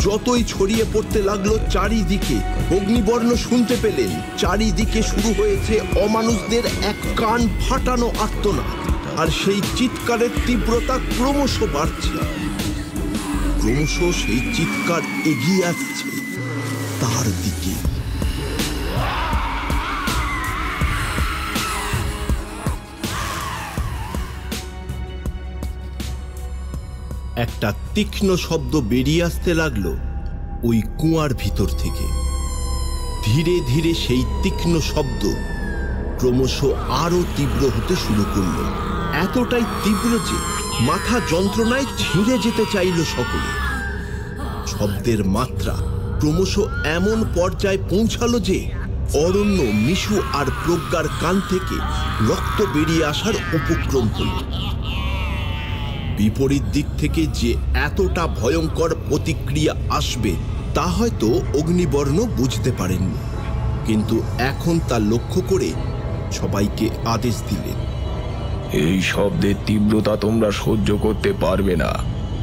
S1: যতই ছড়িয়ে পড়তে লাগলো চারিদিকে, অগ্নিবর্ণ শুনতে পেলেন চারিদিকে শুরু হয়েছে অমানুষদের এক কান ফাটানো আর্তনাদ। আর সেই চিৎকারের তীব্রতা ক্রমশ বাড়ছে। ক্রমশ সেই চিৎকার এগিয়ে আসছে তার দিকে। একটা তীক্ষ্ণ শব্দ বেরিয়ে আসতে লাগলো ওই কুয়ার ভিতর থেকে। ধীরে ধীরে সেই তীক্ষ্ণ শব্দ ক্রমশ আরো তীব্র হতে শুরু করলো। এতটাই তীব্র যে মাথা যন্ত্রণায় ছিঁড়ে যেতে চাইল সকলে। শব্দের মাত্রা ক্রমশ এমন পর্যায়ে পৌঁছালো যে অরণ্য মিশু আর প্রজ্ঞার কান থেকে রক্ত বেরিয়ে আসার উপক্রম হল। বিপরীত দিক থেকে যে এতটা ভয়ঙ্কর প্রতিক্রিয়া আসবে তা হয়তো অগ্নিবর্ণ বুঝতে পারেননি, কিন্তু এখন তা লক্ষ্য করে সবাইকে আদেশ দিলেন,
S2: এই শব্দের তীব্রতা তোমরা সহ্য করতে পারবে না।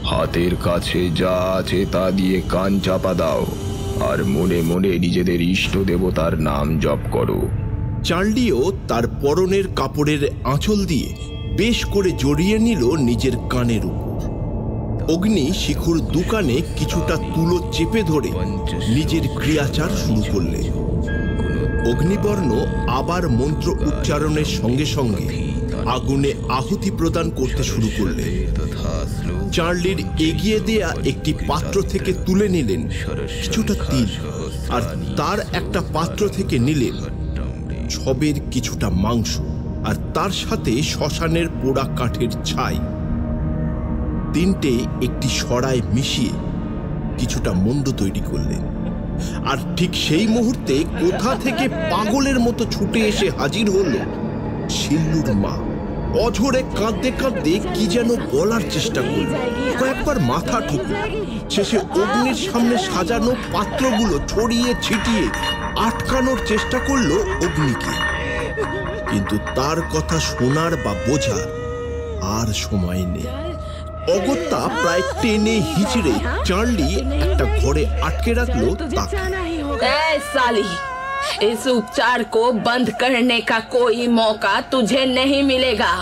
S2: হাতের কাছে যা আছে তা দিয়ে কান চাপা দাও আর মনে মনে নিজেদের ইষ্ট দেবতার নাম জপ করো।
S1: চার্লিও তার পরনের কাপড়ের আঁচল দিয়ে বেশ করে জড়িয়ে নিল নিজের কানের উপর। অগ্নি শিখুর দোকানে কিছুটা তুলো চেপে ধরে নিজের ক্রিয়াচার শুরু করলেন। অগ্নিবর্ণ আবার মন্ত্র উচ্চারণের সঙ্গে সঙ্গে আগুনে আহুতি প্রদান করতে শুরু করলেন। চার্লির এগিয়ে দেয়া একটি পাত্র থেকে তুলে নিলেন কিছুটা তিল, আর তার একটা পাত্র থেকে নিলেন ছবের কিছুটা মাংস, আর তার সাথে শ্মশানের পোড়া কাঠের ছাই। তিনটে একটি সরায় মিশিয়ে কিছুটা মন্ড তৈরি করলেন। আর ঠিক সেই মুহূর্তে কোথা থেকে পাগলের মতো ছুটে এসে হাজির হল শিল্লুর মা। অঝরে কাঁদতে কাঁদতে কি যেন বলার চেষ্টা করল, কয়েকবার মাথা ঠুকল। শেষে অগ্নির সামনে সাজানো পাত্রগুলো ছড়িয়ে ছিটিয়ে আটকানোর চেষ্টা করলো অগ্নিকে, কিন্তু তার কথা শোনার বা বোঝার আর সময় নেই। অগত্যা প্রায় টেনে হিচড়ে চার্লি একটা ঘরে আটকে রাখলো তাকে।
S3: इस उपचार को बंद करने का कोई मौका तुझे नहीं मिलेगा।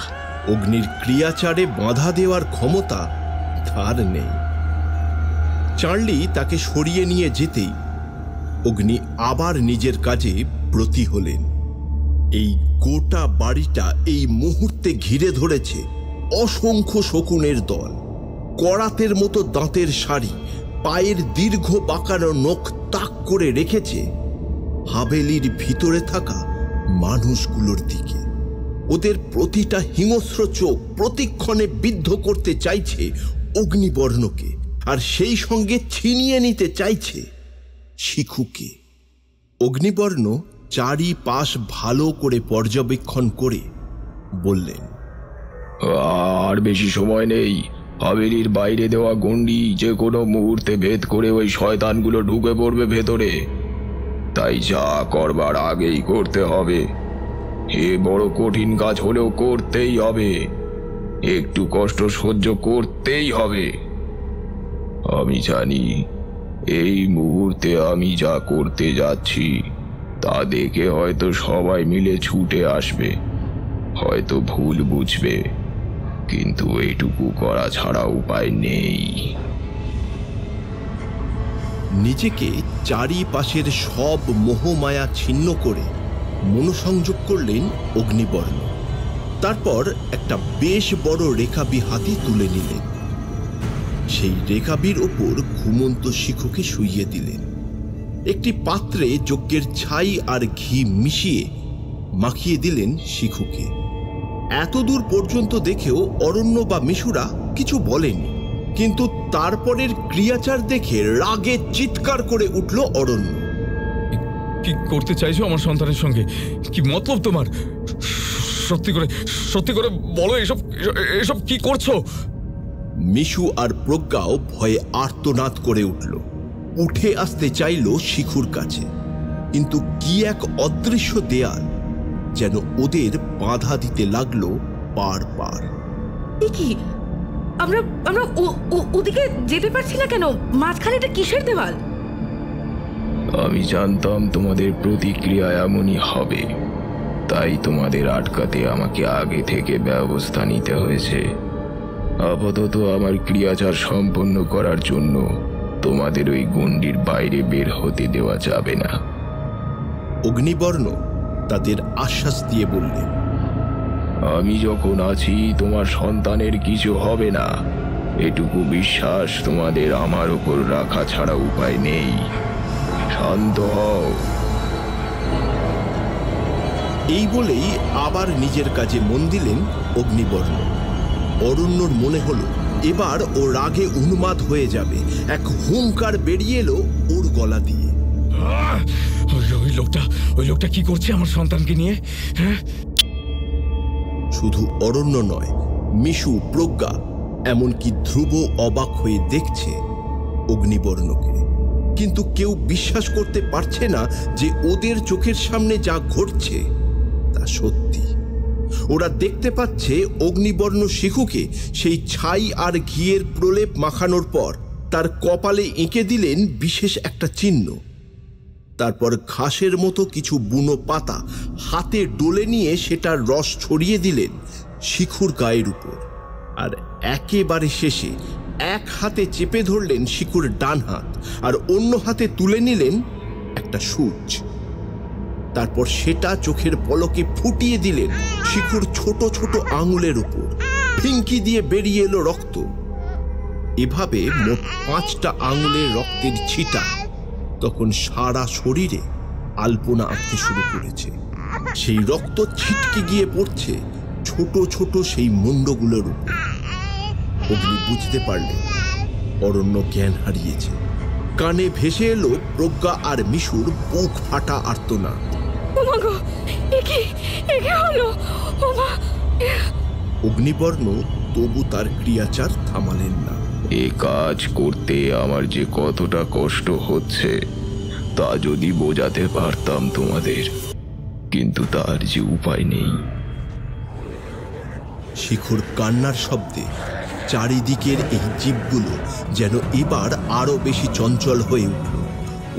S1: অগ্নির ক্রিয়াচারে বাধা দেওয়ার ক্ষমতা তার নেই। চার্লি তাকে সরিয়ে নিয়ে যেতেই অগ্নি আবার নিজের কাজে ব্রতী হলেন। এই গোটা বাড়িটা এই মুহূর্তে ঘিরে ধরেছে অসংখ্য শকুনের দল। করাতের মতো দাঁতের সারি, পায়ের দীর্ঘ বাঁকানো নখ তাক করে রেখেছে হাভেলির ভিতরে থাকা মানুষগুলোর দিকে। ওদের প্রতিটা হিংস্র চোখ প্রতিক্ষণে বিদ্ধ করতে চাইছে অগ্নিবর্ণকে, আর সেই সঙ্গে ছিনিয়ে নিতে চাইছে শিখুকে। অগ্নিবর্ণ চারিপাশ ভালো করে পর্যবেক্ষণ করে বললেন,
S2: আর বেশি সময় নেই। হাভেলির বাইরে দেওয়া গণ্ডি যে কোনো মুহূর্তে ভেদ করে ওই শয়তানগুলো ঢুকে পড়বে ভেতরে। তাই যা করবার আগেই করতে হবে। এ বড় কঠিন কাজ হলেও করতেই হবে, একটু কষ্ট সহ্য করতেই হবে। আমি জানি এই মুহূর্তে আমি যা করতে যাচ্ছি তা দেখে হয়তো সবাই মিলে ছুটে আসবে, হয়তো ভুল বুঝবে, কিন্তু এইটুকু করা ছাড়া উপায় নেই।
S1: নিজেকে চারিপাশের সব মোহমায়া ছিন্ন করে মনোসংযোগ করলেন অগ্নিবর্ণ। তারপর একটা বেশ বড় রেখাবি হাতি তুলে নিলেন। সেই রেখাবির ওপর ঘুমন্ত শিখুকে শুইয়ে দিলেন। একটি পাত্রে যজ্ঞের ছাই আর ঘি মিশিয়ে মাখিয়ে দিলেন শিখুকে। এতদূর পর্যন্ত দেখেও অরণ্য বা মিশুরা কিছু বলেনি, কিন্তু তারপরের ক্রিয়াচার দেখে রাগে চিৎকার করে উঠল অরণ্য।
S5: কি করতে চাইছো আমার সন্তানের সঙ্গে? কি মতলব তোমার? সত্যি করে বলো, এসব কি করছো?
S1: মিশু আর প্রজ্ঞাও ভয়ে আর্তনাদ করে উঠল, উঠে আসতে চাইল শিখুর কাছে, কিন্তু কি এক অদৃশ্য দেয়াল যেন ওদের বাধা দিতে লাগলো বারবার।
S6: কি আমরা ওদিকে যেতে পারছি না কেন? মাঝখানে এটা কিসের দেওয়াল?
S2: আমি জানতাম তোমাদের প্রতিক্রিয়া এমনই হবে, তাই তোমাদের আটকাতে আমাকে আগে থেকে ব্যবস্থা নিতে হয়েছে। আপাতত আমার ক্রিয়াচার সম্পন্ন করার জন্য তোমাদের ওই গণ্ডির বাইরে বের হতে দেওয়া যাবে না।
S1: অগ্নিবর্ণ তাদের আশ্বাস দিয়ে বললেন,
S2: আমি যখন আছি তোমার সন্তানের কিছু হবে না, এটুকু বিশ্বাস তোমাদের আমার উপর রাখা ছাড়া উপায় নেই। শান্ত হও।
S1: এই বলেই আবার নিজের কাজে মন দিলেন অগ্নিবর্ণ। অরণ্যর মনে হলো এবার ও রাগে উন্মাদ হয়ে যাবে। এক হুঙ্কার বেরিয়ে এলো ওর গলা দিয়ে।
S5: ওই লোকটা কি করছে আমার সন্তানকে নিয়ে?
S1: শুধু অরণ্য নয়, মিশু, প্রজ্ঞা, এমনকি ধ্রুব অবাক হয়ে দেখছে অগ্নিবর্ণকে। কিন্তু কেউ বিশ্বাস করতে পারছে না যে ওদের চোখের সামনে যা ঘটছে তা সত্যি। ওরা দেখতে পাচ্ছে অগ্নিবর্ণ শিখুকে সেই ছাই আর ঘিয়ের প্রলেপ মাখানোর পর তার কপালে এঁকে দিলেন বিশেষ একটা চিহ্ন। তারপর ঘাসের মতো কিছু বুনো পাতা হাতে ডলে নিয়ে সেটার রস ছড়িয়ে দিলেন শিখুর গায়ের উপর। আর একেবারে শেষে এক হাতে চেপে ধরলেন শিখুর ডান হাত, আর অন্য হাতে তুলে নিলেন একটা সূচ। তারপর সেটা চোখের পলকে ফুটিয়ে দিলেন শিখুর ছোট ছোট আঙুলের উপর। ফিঙ্কি দিয়ে বেরিয়ে এলো রক্ত। এভাবে মোট 5টা আঙুলের রক্তের ছিটা তখন সারা শরীরে আলপনা আঁকতে শুরু করেছে। সেই রক্ত ছিটকে গিয়ে পড়ছে ছোট ছোট সেই মুন্ডগুলোর উপর। অগ্নি বুঝতে পারলেন অরণ্য জ্ঞান হারিয়েছে। কানে ভেসে এলো প্রজ্ঞা আর মিশুর বুক ফাটা আর্তনাদ। অগ্নিবর্ণ তবু তার ক্রিয়াচার থামালেন না।
S2: এ কাজ করতে আমার যে কতটা কষ্ট হচ্ছে তা যদি বোঝাতে পারতাম তোমাদের, কিন্তু তার যে উপায় নেই।
S1: শিখুর কান্নার শব্দে চারিদিকের এই জীবগুলো যেন এবার আরো বেশি চঞ্চল হয়ে উঠল।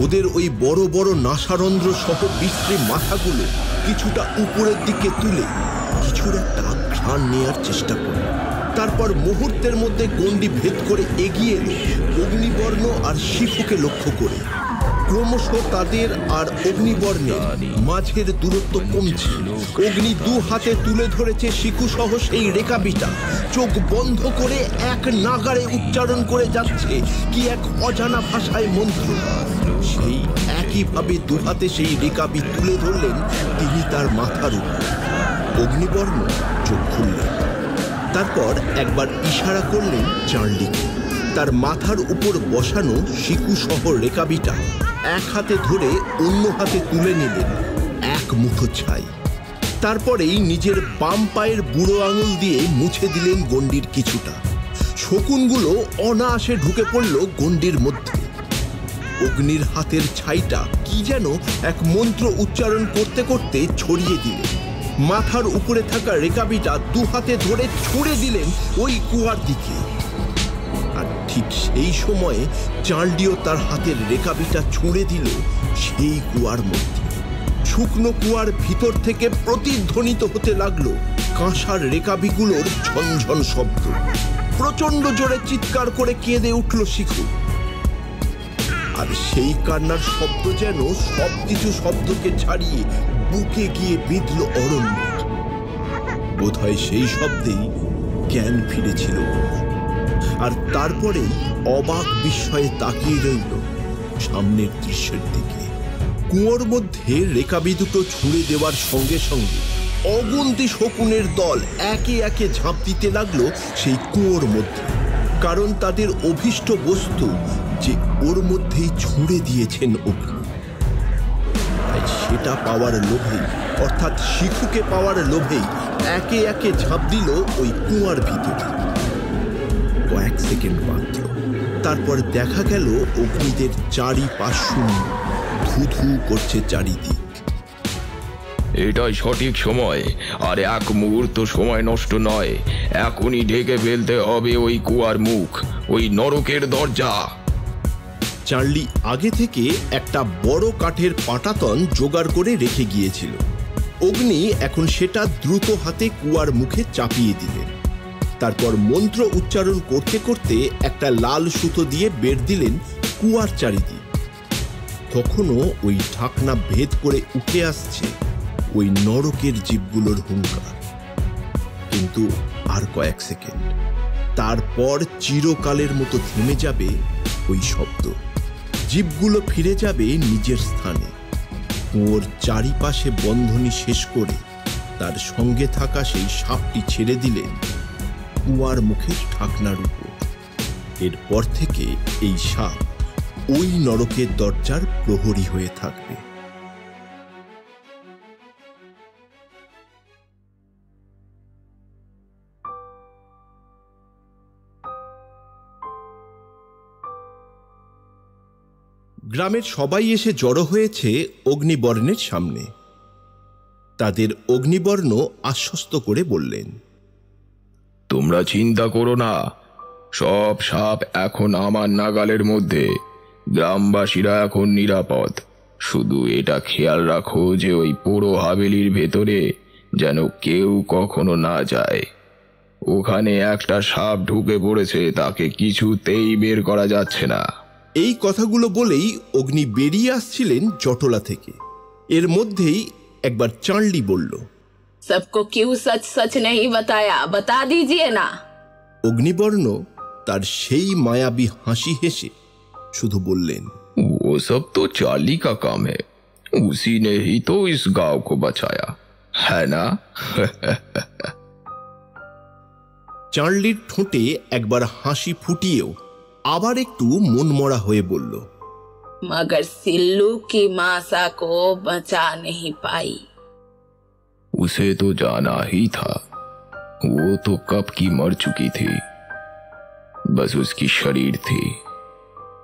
S1: ওদের ওই বড় বড় নাসারন্ধ্র সহ বিশ্রী মাথাগুলো কিছুটা উপরের দিকে তুলে কিছুর একটা ঘ্রাণ নেওয়ার চেষ্টা করল। তারপর মুহূর্তের মধ্যে গণ্ডি ভেদ করে এগিয়ে এলো অগ্নিবর্ণ আর শিখুকে লক্ষ্য করে। ক্রমশ তাদের আর অগ্নিবর্ণের মাঝের দূরত্ব কমছে। অগ্নি 2 হাতে তুলে ধরেছে শিখু সহ সেই রেখাবিটা। চোখ বন্ধ করে এক নাগাড়ে উচ্চারণ করে যাচ্ছে কি এক অজানা ভাষায় মন্ত্র। সেই একইভাবে 2 হাতে সেই রেখাবি তুলে ধরলেন তিনি তার মাথার উপর। অগ্নিবর্ণ চোখ খুললেন। তারপর একবার ইশারা করলেন চার্লিকে। তার মাথার উপর বসানো শিকু সহ রেকাবিটা এক হাতে ধরে অন্য হাতে তুলে নিলেন এক মুঠো ছাই। তারপরেই নিজের বাম পায়ের বুড়ো আঙুল দিয়ে মুছে দিলেন গণ্ডির কিছুটা। শকুনগুলো অনায়াসে ঢুকে পড়ল গণ্ডির মধ্যে। অগ্নির হাতের ছাইটা কি যেন এক মন্ত্র উচ্চারণ করতে করতে ছড়িয়ে দিলেন। মাথার উপরে থাকা রেকাবিটা 2 হাতে ধরে ছুঁড়ে দিলেন ওই কুয়ার দিকে। আর ঠিক সেই সময়ে চার্লিও তার হাতের রেকাবিটা ছুঁড়ে দিল সেই কুয়ার মধ্যে। শুকনো কুয়ার ভিতর থেকে প্রতিধ্বনিত হতে লাগলো কাঁসার রেকাবিগুলোর ঝনঝন শব্দ। প্রচন্ড জোরে চিৎকার করে কেঁদে উঠল শিখু। আর সেই কান্নার শব্দ যেন সবকিছু শব্দকে ছাড়িয়ে বুকে গিয়ে বিঁধল অরণ্য। বোধহয় সেই শব্দেই জ্ঞান ফিরেছিল। আর তারপরেই অবাক বিস্ময়ে তাকিয়ে রইল সামনের দৃশ্যের দিকে। কুয়োর মধ্যে রেকাবি দুটো ছুঁড়ে দেওয়ার সঙ্গে সঙ্গে অগুন্তি শকুনের দল একে একে ঝাঁপ দিতে লাগলো সেই কুয়োর মধ্যে। কারণ তাদের অভীষ্ট বস্তু যে ওর মধ্যেই ছুঁড়ে দিয়েছেন অগ্নি। তাই সেটা পাওয়ার লোভেই, অর্থাৎ শিখুকে পাওয়ার লোভেই একে একে ঝাঁপ দিল ওই কুয়ার ভিতরে। কয়েক সেকেন্ড মাত্র, তারপর দেখা গেল অগ্নিদের চারিপাশ শূন্য, ধু ধু করছে চারিদিক।
S2: এটাই সঠিক সময়, আর এক মুহূর্ত সময় নষ্ট নয়। এখনই ঢেকে ফেলতে হবে ওই কুয়ার মুখ, ওই নরকের দরজা।
S1: চার্লি আগে থেকে একটা বড় কাঠের পাটাতন জোগাড় করে রেখে গিয়েছিল। অগ্নি এখন সেটা দ্রুত হাতে কুয়ার মুখে চাপিয়ে দিলেন। তারপর মন্ত্র উচ্চারণ করতে করতে একটা লাল সুতো দিয়ে বের দিলেন কুয়ার চারিদিক। তখনও ওই ঢাকনা ভেদ করে উঠে আসছে ওই নরকের জীবগুলোর হুঙ্কার। কিন্তু আর কয়েক সেকেন্ড, তারপর চিরকালের মতো থেমে যাবে ওই শব্দ। জীবগুলো ফিরে যাবে নিজের স্থানে। কুয়োর চারিপাশে বন্ধনী শেষ করে তার সঙ্গে থাকা সেই সাপটি ছেড়ে দিলেন কুয়ার মুখের ঢাকনার উপর। এরপর থেকে এই সাপ ওই নরকের দরজার প্রহরী হয়ে থাকবে। গ্রামের সবাই এসে জড়ো হয়েছে অগ্নিবর্ণের সামনে। তাদের অগ্নিবর্ণ আশ্বস্ত করে বললেন,
S2: তোমরা চিন্তা করো না, সব সাপ এখন আমার নাগালের মধ্যে। গ্রামবাসীরা এখন নিরাপদ। শুধু এটা খেয়াল রাখো যে ওই পোড়ো হাভেলির ভেতরে যেন কেউ কখনো না যায়। ওখানে একটা সাপ ঢুকে পড়েছে, তাকে কিছুতেই বের করা যাচ্ছে না।
S1: এই কথাগুলো বলেই অগ্নি বেরিয়ে আসছিলেন জটলা থেকে। এর মধ্যেই একবার চার্লি বলল,
S3: सबको क्यों सच सच नहीं बताया, बता दीजिए ना।
S1: অগ্নিবর্ণ তার সেই মায়াবী হাসি হেসে শুধু বললেন,
S2: वो सब तो चार्ली का काम है, उसी ने ही तो इस गांव को बचाया, है ना?
S1: চার্লির ঠোঁটে একবার হাসি ফুটিয়েও আবার একটু মনমরা হয়ে বলল,
S3: मगर सिल्लू की मासा को बचा नहीं पाई।
S2: उसे तो जाना ही था, वो तो कब की मर चुकी थी। बस उसकी शरीर थी,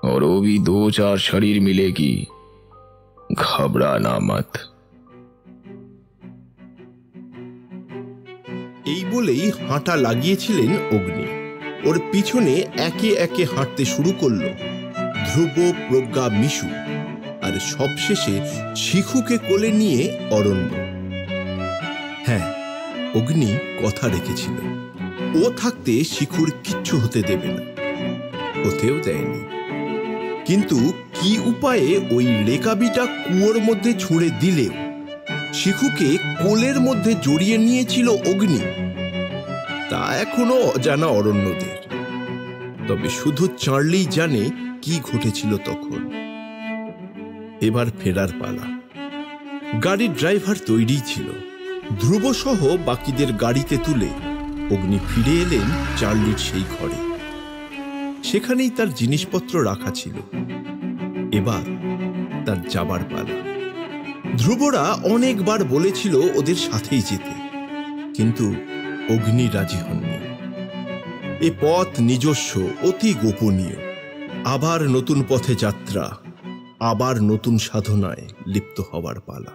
S2: और वो भी 2-4 शरीर मिलेगी। घबराना मत।
S1: এই বলেই হাঁটা লাগিয়েছিলেন অগ্নি। ওর পিছনে একে একে হাঁটতে শুরু করলো ধ্রুব, প্রজ্ঞা, মিশু, আর সবশেষে শিখুকে কোলে নিয়ে অরণ্য। হ্যাঁ, অগ্নি কথা রেখেছিল, ও থাকতে শিখুর কিচ্ছু হতে দেবে না, হতেও দেয়নি। কিন্তু কি উপায়ে ওই রেকাবিটা কুয়োর মধ্যে ছুঁড়ে দিলেও শিখুকে কোলের মধ্যে জড়িয়ে নিয়েছিল অগ্নি, তা এখনো অজানা অরণ্যদের। তবে শুধু চার্লি জানে কি ঘটেছিল তখন। এবার ফেরার পালা। গাড়ির ড্রাইভার তৈরি ছিল। ধ্রুব সহ বাকিদের গাড়িতে তুলে অগ্নি ফিরে এলেন চার্লির সেই ঘরে। সেখানেই তার জিনিসপত্র রাখা ছিল। এবার তার যাবার পালা। ধ্রুবরা অনেকবার বলেছিল ওদের সাথেই যেতে, কিন্তু অগ্নি রাজি হননি। এ পথ নিজস্ব, অতি গোপনীয়। আবার নতুন পথে যাত্রা, আবার নতুন সাধনায় লিপ্ত হবার পালা।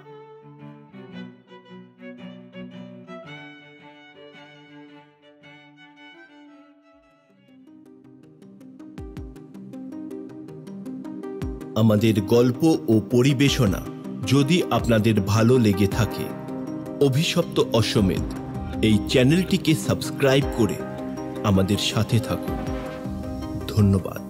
S1: আমাদের গল্প ও পরিবেশনা যদি আপনাদের ভালো লেগে থাকে, অভিশপ্ত অশ্বমেধ এই চ্যানেলটিকে সাবস্ক্রাইব করে আমাদের সাথে থাকুন। ধন্যবাদ।